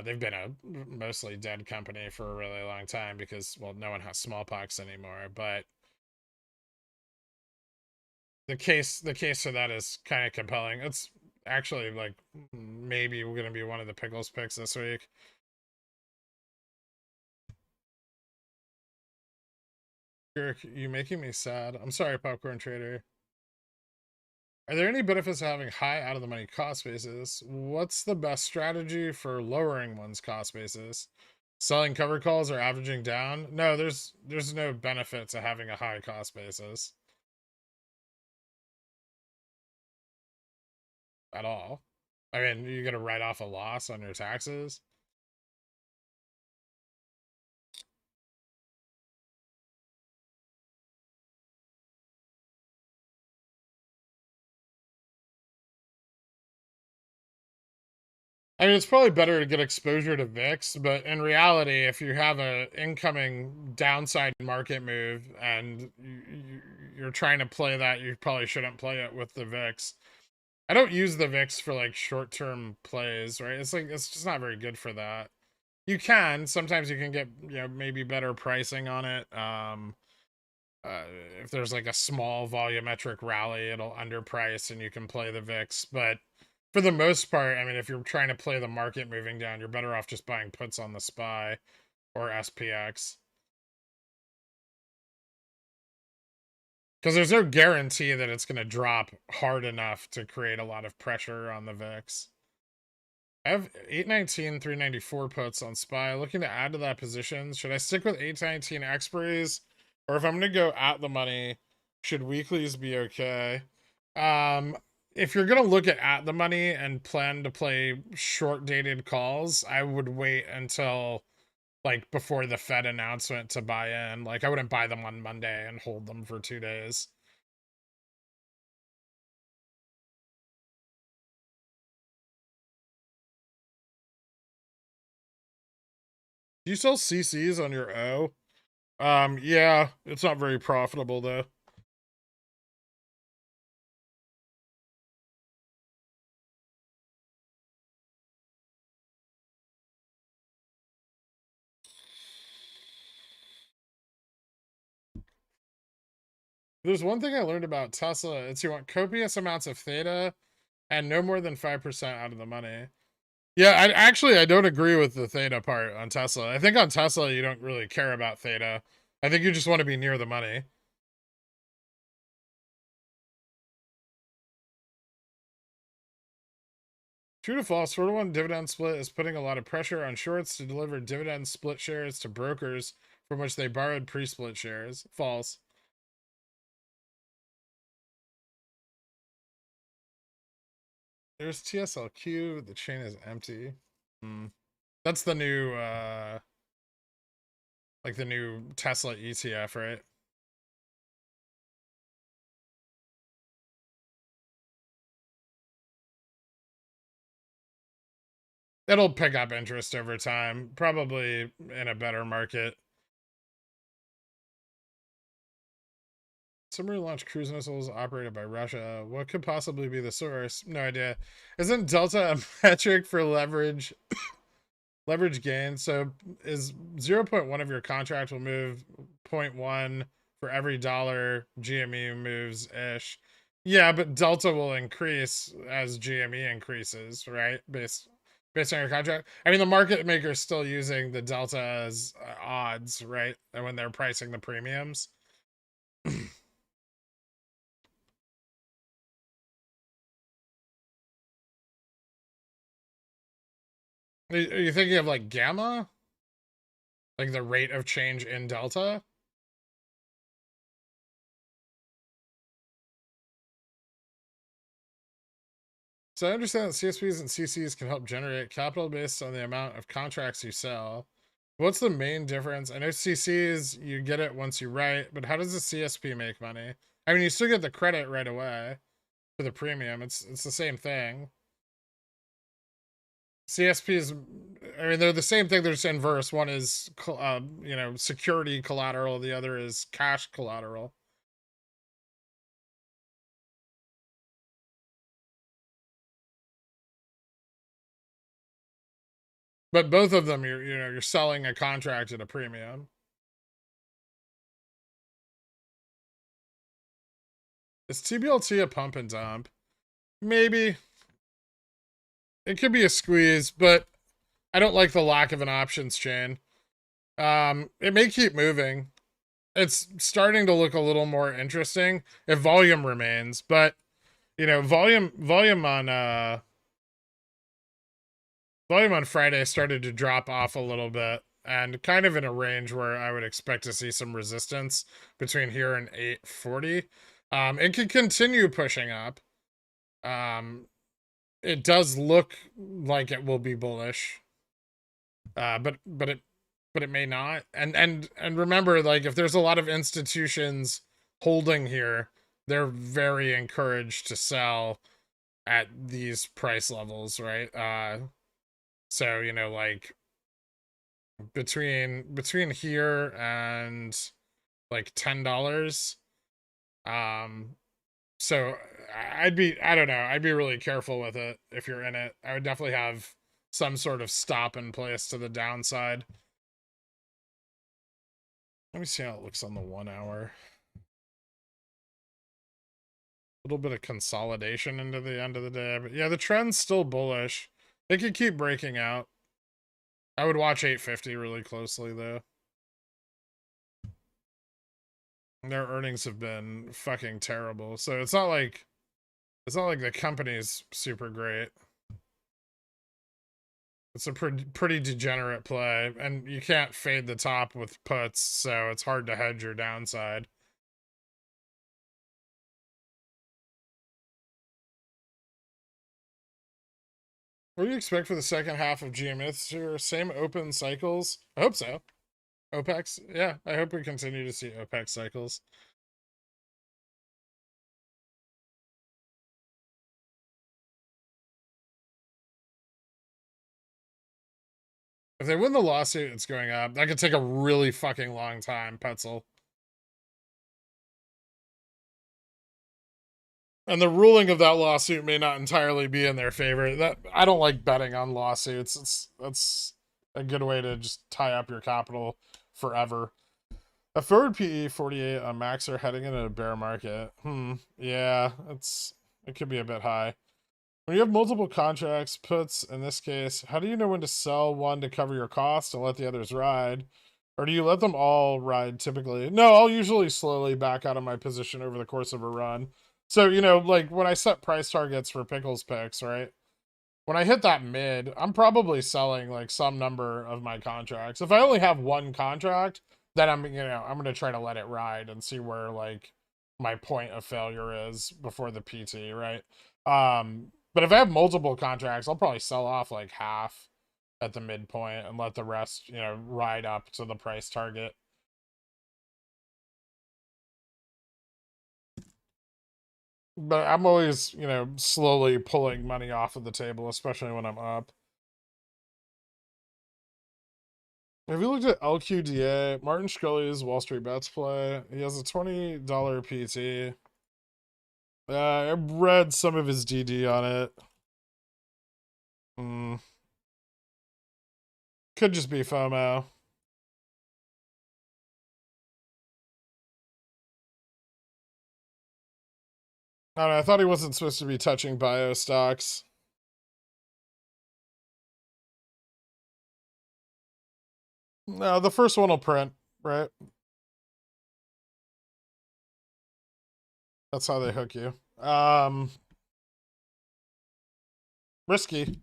They've been a mostly dead company for a really long time because, well, no one has smallpox anymore. But the case for that is kind of compelling. It's actually like maybe we're gonna be one of the pickles picks this week. You making me sad. I'm sorry, Popcorn Trader. Are there any benefits to having high out of the money cost basis? What's the best strategy for lowering one's cost basis? Selling cover calls or averaging down? No, there's no benefit to having a high cost basis at all. I mean, you're gonna write off a loss on your taxes. I mean, it's probably better to get exposure to VIX, but in reality, if you have an incoming downside market move and you're trying to play that, you probably shouldn't play it with the VIX. I don't use the VIX for like short-term plays, right? It's just not very good for that. You can sometimes you can get maybe better pricing on it. Uh, if there's like a small volumetric rally, it'll underprice and you can play the VIX. But for the most part, I mean, if you're trying to play the market moving down, you're better off just buying puts on the SPY or SPX. Because there's no guarantee that it's going to drop hard enough to create a lot of pressure on the VIX. I have 819, 394 puts on SPY. Looking to add to that position. Should I stick with 819 expiries? Or if I'm going to go at the money, should weeklies be okay? If you're going to look at the money and plan to play short dated calls, I would wait until like before the Fed announcement to buy in. Like I wouldn't buy them on Monday and hold them for 2 days. Do you sell CCs on your O? Yeah, it's not very profitable though. There's one thing I learned about Tesla. It's you want copious amounts of theta and no more than 5% out of the money. Yeah, I don't agree with the theta part on Tesla. I think on Tesla you don't really care about theta. I think you just want to be near the money. True to false, 4-to-1 dividend split is putting a lot of pressure on shorts to deliver dividend split shares to brokers from which they borrowed pre-split shares. False. There's TSLQ. The chain is empty. Hmm. That's the new, like the new Tesla ETF, right? It'll pick up interest over time, probably in a better market. Submarine launched cruise missiles operated by Russia. What could possibly be the source? No idea. Isn't delta a metric for leverage gain? So is 0.1 of your contract will move 0.1 for every dollar GME moves ish. Yeah, but delta will increase as GME increases, right? Based on your contract. I mean, the market maker is still using the delta as odds, right? And when they're pricing the premiums. Are you thinking of like gamma? Like the rate of change in delta? So I understand that CSPs and CCs can help generate capital based on the amount of contracts you sell. What's the main difference? I know CCs, you get it once you write, but how does the CSP make money? I mean, you still get the credit right away for the premium. It's the same thing. CSPs, I mean, they're the same thing. They're just inverse. One is, security collateral. The other is cash collateral. But both of them, you're selling a contract at a premium. Is TBLT a pump and dump? Maybe. It could be a squeeze, but I don't like the lack of an options chain. It may keep moving. It's starting to look a little more interesting if volume remains, but volume on Friday started to drop off a little bit and kind of in a range where I would expect to see some resistance between here and 840. It could continue pushing up. It does look like it will be bullish. But it may not. And remember, like, if there's a lot of institutions holding here, they're very encouraged to sell at these price levels, right? So like between here and like $10. So I don't know, I'd be really careful with it if you're in it. I would definitely have some sort of stop in place to the downside. Let me see how it looks on the 1 hour. A little bit of consolidation into the end of the day, but yeah, the trend's still bullish. It could keep breaking out. I would watch 850 really closely though. Their earnings have been fucking terrible, so it's not like the company's super great. It's a pretty degenerate play, and you can't fade the top with puts, so it's hard to hedge your downside. What do you expect for the second half of GME this year? Same open cycles? I hope so. OPEX? Yeah, I hope we continue to see OPEX cycles. If they win the lawsuit, it's going up. That could take a really fucking long time, Petzel. And the ruling of that lawsuit may not entirely be in their favor. That I don't like betting on lawsuits. That's a good way to just tie up your capital forever. A forward PE 48 on Maxer heading into a bear market. Yeah, it could be a bit high. When you have multiple contracts, puts in this case, how do you know when to sell one to cover your cost and let the others ride? Or do you let them all ride typically? No, I'll usually slowly back out of my position over the course of a run. So, you know, like when I set price targets for Pickles picks, right? When I hit that mid, I'm probably selling like some number of my contracts. If I only have one contract, then I'm going to try to let it ride and see where like my point of failure is before the PT, right? But if I have multiple contracts, I'll probably sell off like half at the midpoint and let the rest, ride up to the price target. But I'm always, slowly pulling money off of the table, especially when I'm up. Have you looked at LQDA? Martin Shkreli's Wall Street Bets play. He has a $20 PT. I read some of his DD on it. Could just be FOMO. I don't know, I thought he wasn't supposed to be touching bio stocks. No, the first one will print, right? That's how they hook you. Risky.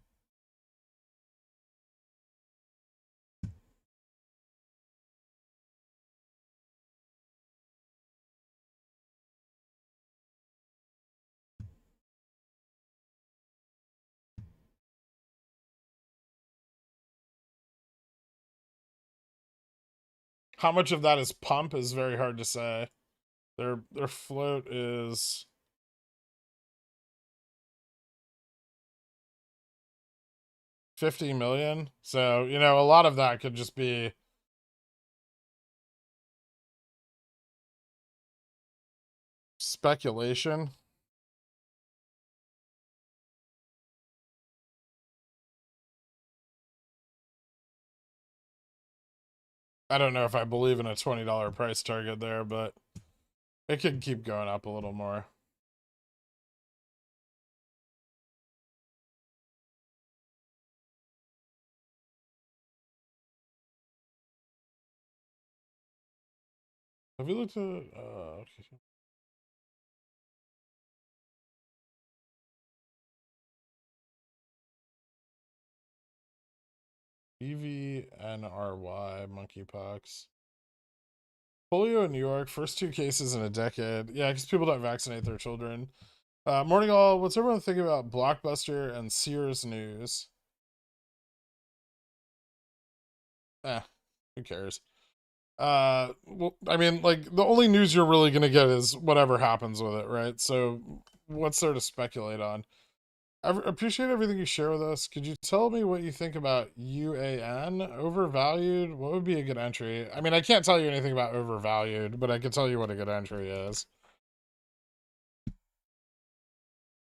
How much of that is pump is very hard to say. Their float is 50 million. So, a lot of that could just be speculation. I don't know if I believe in a $20 price target there, but it could keep going up a little more. Have you looked at EVNRY monkeypox? Polio in New York, first 2 cases in a decade. Yeah, because people don't vaccinate their children. Morning all, what's everyone thinking about Blockbuster and Sears news? Who cares? Well, I mean, like, the only news you're really gonna get is whatever happens with it, right? So, what's there to speculate on? I appreciate everything you share with us. Could you tell me what you think about UAN? Overvalued? What would be a good entry? I mean, I can't tell you anything about overvalued, but I can tell you what a good entry is.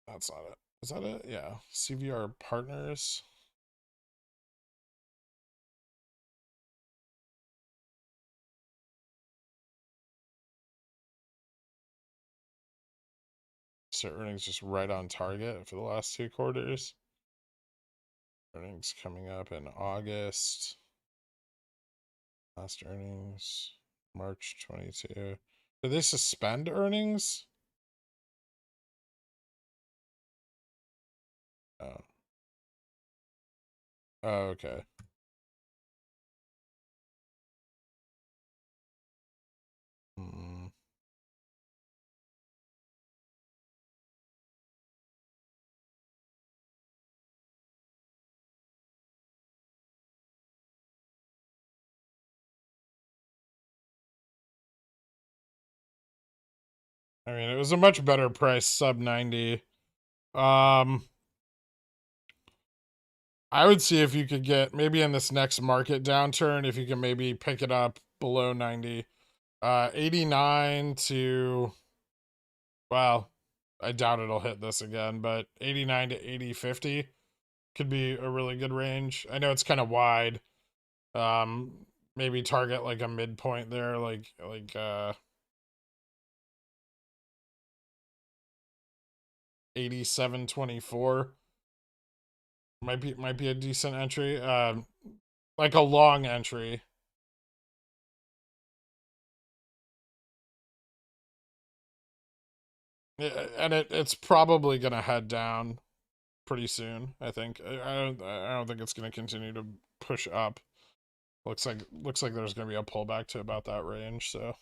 That's not it. Is that it? Yeah. CVR Partners. So earnings just right on target for the last 2 quarters. Earnings coming up in August. Last earnings, March 22. Did they suspend earnings? Oh. Oh, okay. I mean, it was a much better price, sub 90. I would see if you could get, maybe in this next market downturn, if you can maybe pick it up below 90. 89 to, well, I doubt it'll hit this again, but 89 to 80.50 could be a really good range. I know it's kind of wide. Maybe target like a midpoint there, like 87.24. Might be a decent entry. Like a long entry. And it's probably gonna head down pretty soon. I think. I don't think it's gonna continue to push up. Looks like there's gonna be a pullback to about that range. So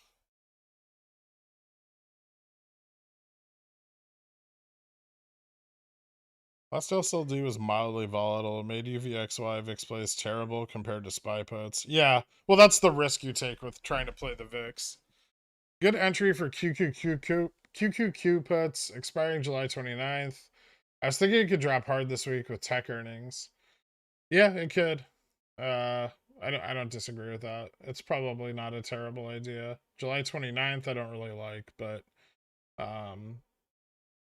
last LSLD was mildly volatile. It made UVXY VIX plays terrible compared to SPY puts. Yeah, well that's the risk you take with trying to play the VIX. Good entry for QQQ puts expiring July 29th. I was thinking it could drop hard this week with tech earnings. Yeah, it could. Uh, I don't disagree with that. It's probably not a terrible idea. July 29th, I don't really like, but um,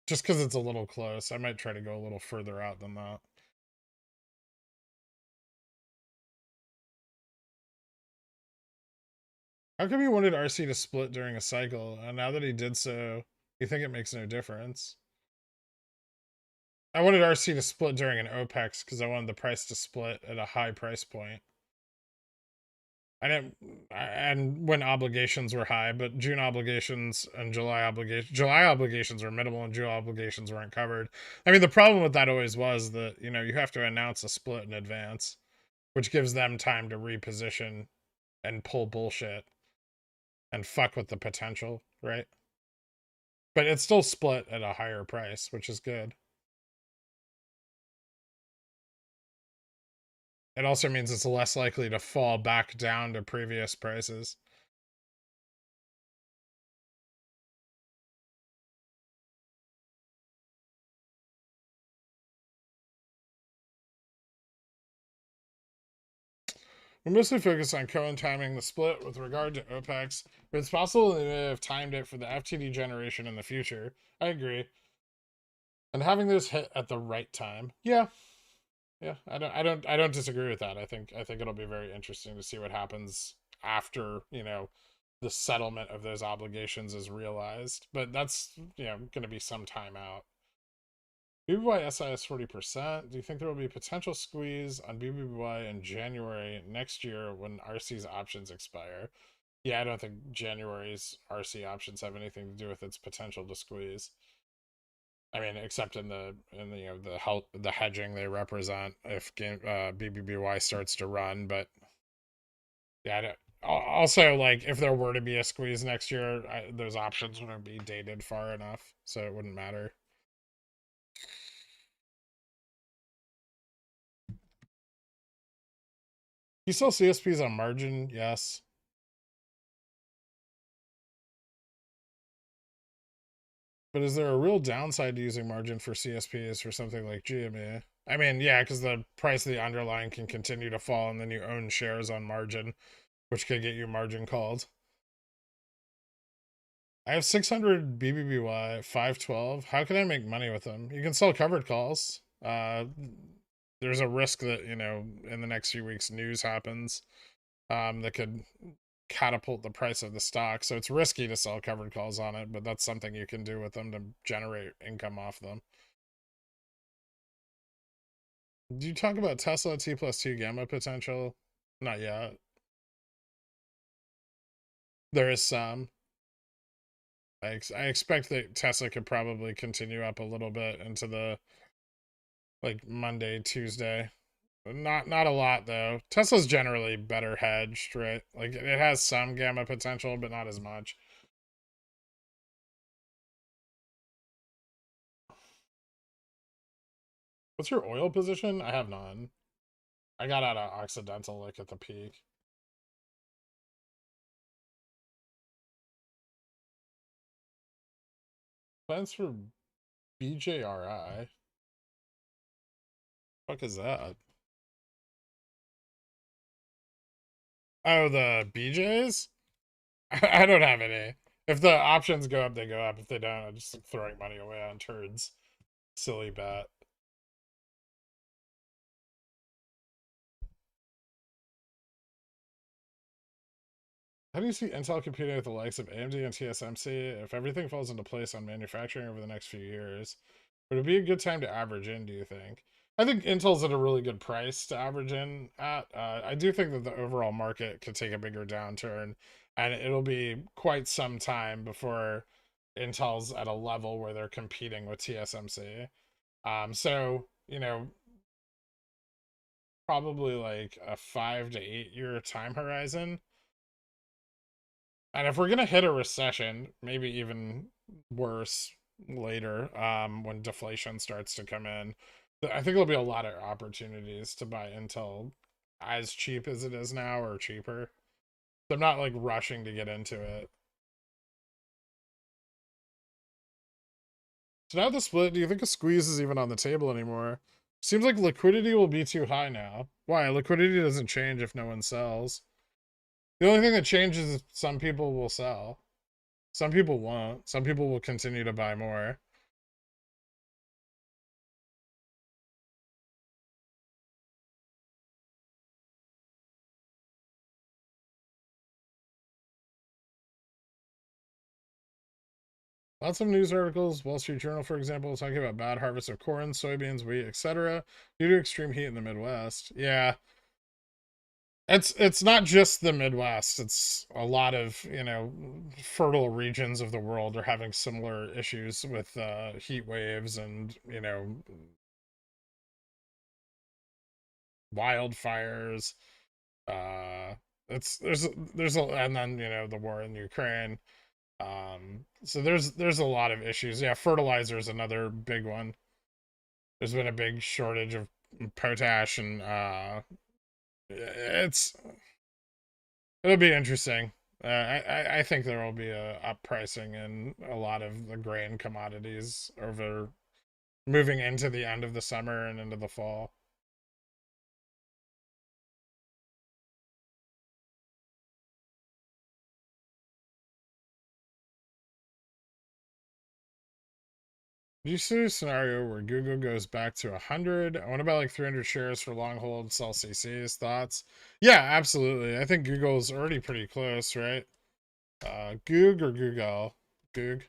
just because it's a little close, I might try to go a little further out than that. How come you wanted RC to split during a cycle, and now that he did so, you think it makes no difference? I wanted RC to split during an OPEX because I wanted the price to split at a high price point. I didn't, and when obligations were high, but June obligations and July obligations were minimal, and June obligations weren't covered. I mean, the problem with that always was that you have to announce a split in advance, which gives them time to reposition and pull bullshit and fuck with the potential, right? But it's still split at a higher price, which is good. It also means it's less likely to fall back down to previous prices. We're mostly focused on timing the split with regard to OPEX, but it's possible they may have timed it for the FTD generation in the future. I agree. And having this hit at the right time. Yeah. Yeah. I don't disagree with that. I think it'll be very interesting to see what happens after, the settlement of those obligations is realized. But that's, gonna be some time out. BBY SIS 40%. Do you think there will be a potential squeeze on BBY in January next year when RC's options expire? Yeah, I don't think January's RC options have anything to do with its potential to squeeze. I mean, except in the hedging they represent if BBBY starts to run, but yeah, also like if there were to be a squeeze next year, those options wouldn't be dated far enough, so it wouldn't matter. You sell CSPs on margin? Yes. But is there a real downside to using margin for CSPs for something like GME? I mean, yeah, because the price of the underlying can continue to fall and then you own shares on margin, which could get you margin called. I have 600 BBBY, 512. How can I make money with them? You can sell covered calls. There's a risk that, in the next few weeks news happens that could catapult the price of the stock. So it's risky to sell covered calls on it, but that's something you can do with them to generate income off them. Do you talk about Tesla T+2 gamma potential? Not yet. There is some. I expect that Tesla could probably continue up a little bit into the like Monday, Tuesday. Not a lot though. Tesla's generally better hedged, right? Like it has some gamma potential, but not as much. What's your oil position? I have none. I got out of Occidental like at the peak. Plans for BJRI. Fuck is that? Oh, the BJs? I don't have any. If the options go up, they go up. If they don't, I'm just throwing money away on turds. Silly bet. How do you see Intel competing with the likes of AMD and TSMC if everything falls into place on manufacturing over the next few years? Would it be a good time to average in, do you think? I think Intel's at a really good price to average in at. I do think that the overall market could take a bigger downturn, and it'll be quite some time before Intel's at a level where they're competing with TSMC. So probably like a 5 to 8 year time horizon. And if we're gonna hit a recession, maybe even worse later, when deflation starts to come in, I think there'll be a lot of opportunities to buy Intel as cheap as it is now or cheaper. So I'm not like rushing to get into it. So now the split, do you think a squeeze is even on the table anymore? Seems like liquidity will be too high now. Why? Liquidity doesn't change if no one sells. The only thing that changes is some people will sell. Some people won't. Some people will continue to buy more. Lots of news articles, Wall Street Journal, for example, talking about bad harvests of corn, soybeans, wheat, etc., due to extreme heat in the Midwest. Yeah, it's not just the Midwest. It's a lot of fertile regions of the world are having similar issues with heat waves and wildfires. Uh, it's there's a and then the war in Ukraine. So there's a lot of issues. Yeah, fertilizer is another big one. There's been a big shortage of potash, and it'll be interesting. I think there will be a up pricing in a lot of the grain commodities over moving into the end of the summer and into the fall. Do you see a scenario where Google goes back to 100? I want to buy like 300 shares for long hold, sell CCs. Thoughts? Yeah, absolutely. I think Google's already pretty close, right? Goog or Google? Goog.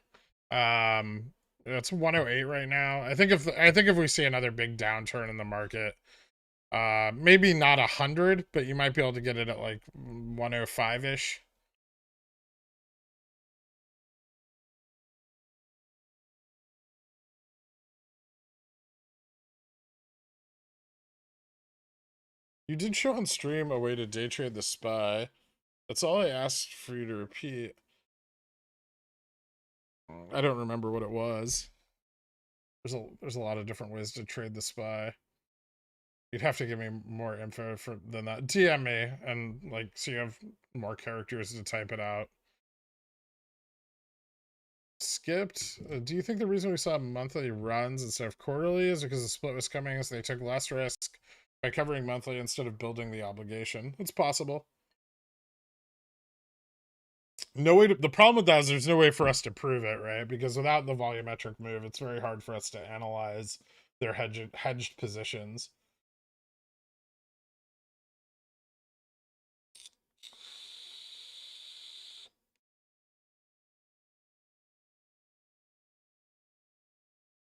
It's 108 right now. I think if we see another big downturn in the market, maybe not 100, but you might be able to get it at like 105 ish. You did show on stream a way to day trade the SPY. That's all I asked for you to repeat. I don't remember what it was. There's a lot of different ways to trade the SPY. You'd have to give me more info than that. DM me and like so you have more characters to type it out. Skipped. Do you think the reason we saw monthly runs instead of quarterly is because the split was coming, so they took less risk by covering monthly instead of building the obligation? It's possible. No way. The problem with that is there's no way for us to prove it, right? Because without the volumetric move, it's very hard for us to analyze their hedged positions.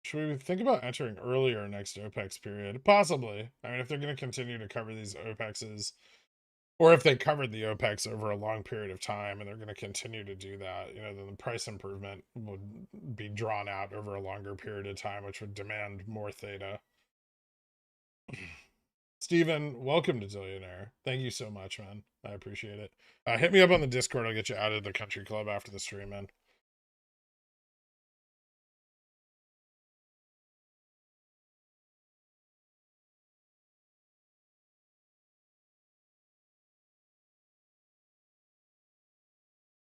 Should we think about entering earlier next OPEX period? Possibly. I mean, if they're going to continue to cover these OPEXs, or if they covered the OPEX over a long period of time and they're going to continue to do that, then the price improvement would be drawn out over a longer period of time, which would demand more theta. Steven, welcome to Dillionaire. Thank you so much, man. I appreciate it. Hit me up on the Discord. I'll get you out of the country club after the stream, man.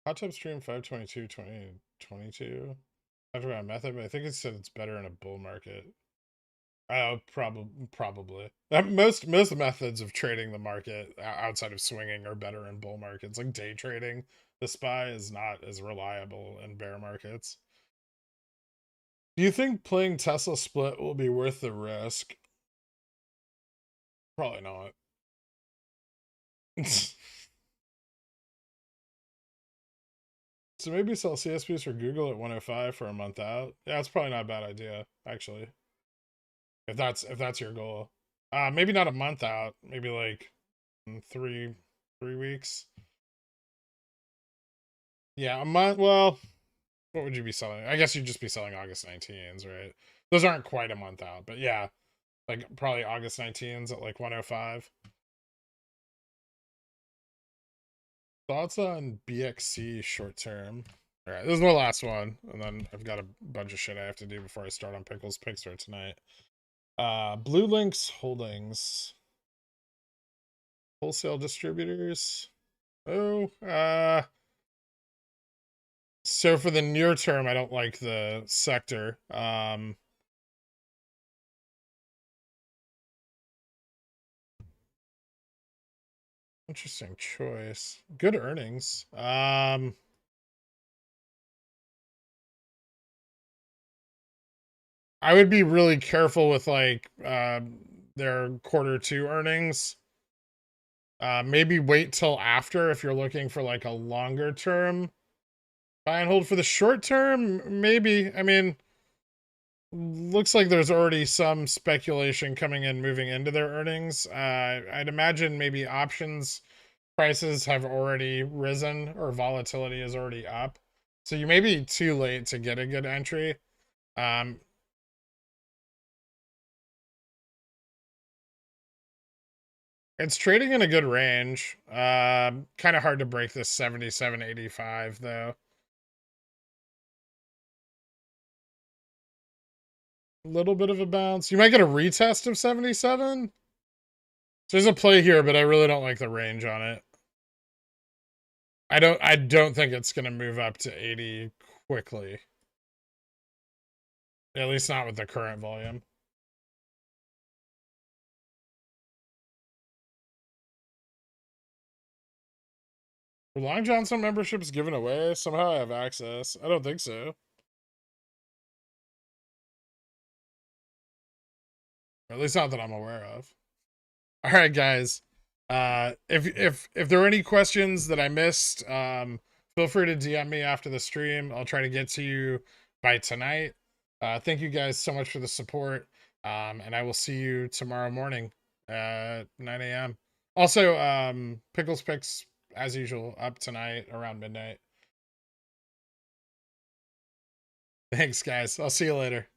Hot Tub stream 5/22/2022. Talked about a method, but I think it said it's better in a bull market. Oh, probably. Most methods of trading the market outside of swinging are better in bull markets. Like day trading, the SPY is not as reliable in bear markets. Do you think playing Tesla split will be worth the risk? Probably not. So maybe sell CSPs for Google at 105 for a month out. Yeah, it's probably not a bad idea, actually. If that's your goal. Maybe not a month out, maybe like 3 weeks. Yeah, a month. Well, what would you be selling? I guess you'd just be selling August 19s, right? Those aren't quite a month out, but yeah, like probably August 19s at like 105. Thoughts on BXC short term? All right, this is my last one, and then I've got a bunch of shit I have to do before I start on Pickle's picks for tonight. Blue Links Holdings, wholesale distributors. Oh, so for the near term, I don't like the sector. Interesting choice. Good earnings. I would be really careful with like their quarter 2 earnings. Maybe wait till after if you're looking for like a longer term buy and hold. For the short term, maybe. I mean, looks like there's already some speculation coming in moving into their earnings. I'd imagine maybe options prices have already risen or volatility is already up. So you may be too late to get a good entry. It's trading in a good range. Kind of hard to break this 77.85 though. A little bit of a bounce. You might get a retest of 77. So there's a play here, but I really don't like the range on it. I don't think it's gonna move up to 80 quickly. At least not with the current volume. Were Long Johnson memberships given away? Somehow I have access. I don't think so. Or at least not that I'm aware of. All right, guys. If there are any questions that I missed, feel free to DM me after the stream. I'll try to get to you by tonight. Thank you guys so much for the support. And I will see you tomorrow morning at 9 a.m. Also, Pickles Picks, as usual, up tonight around midnight. Thanks, guys. I'll see you later.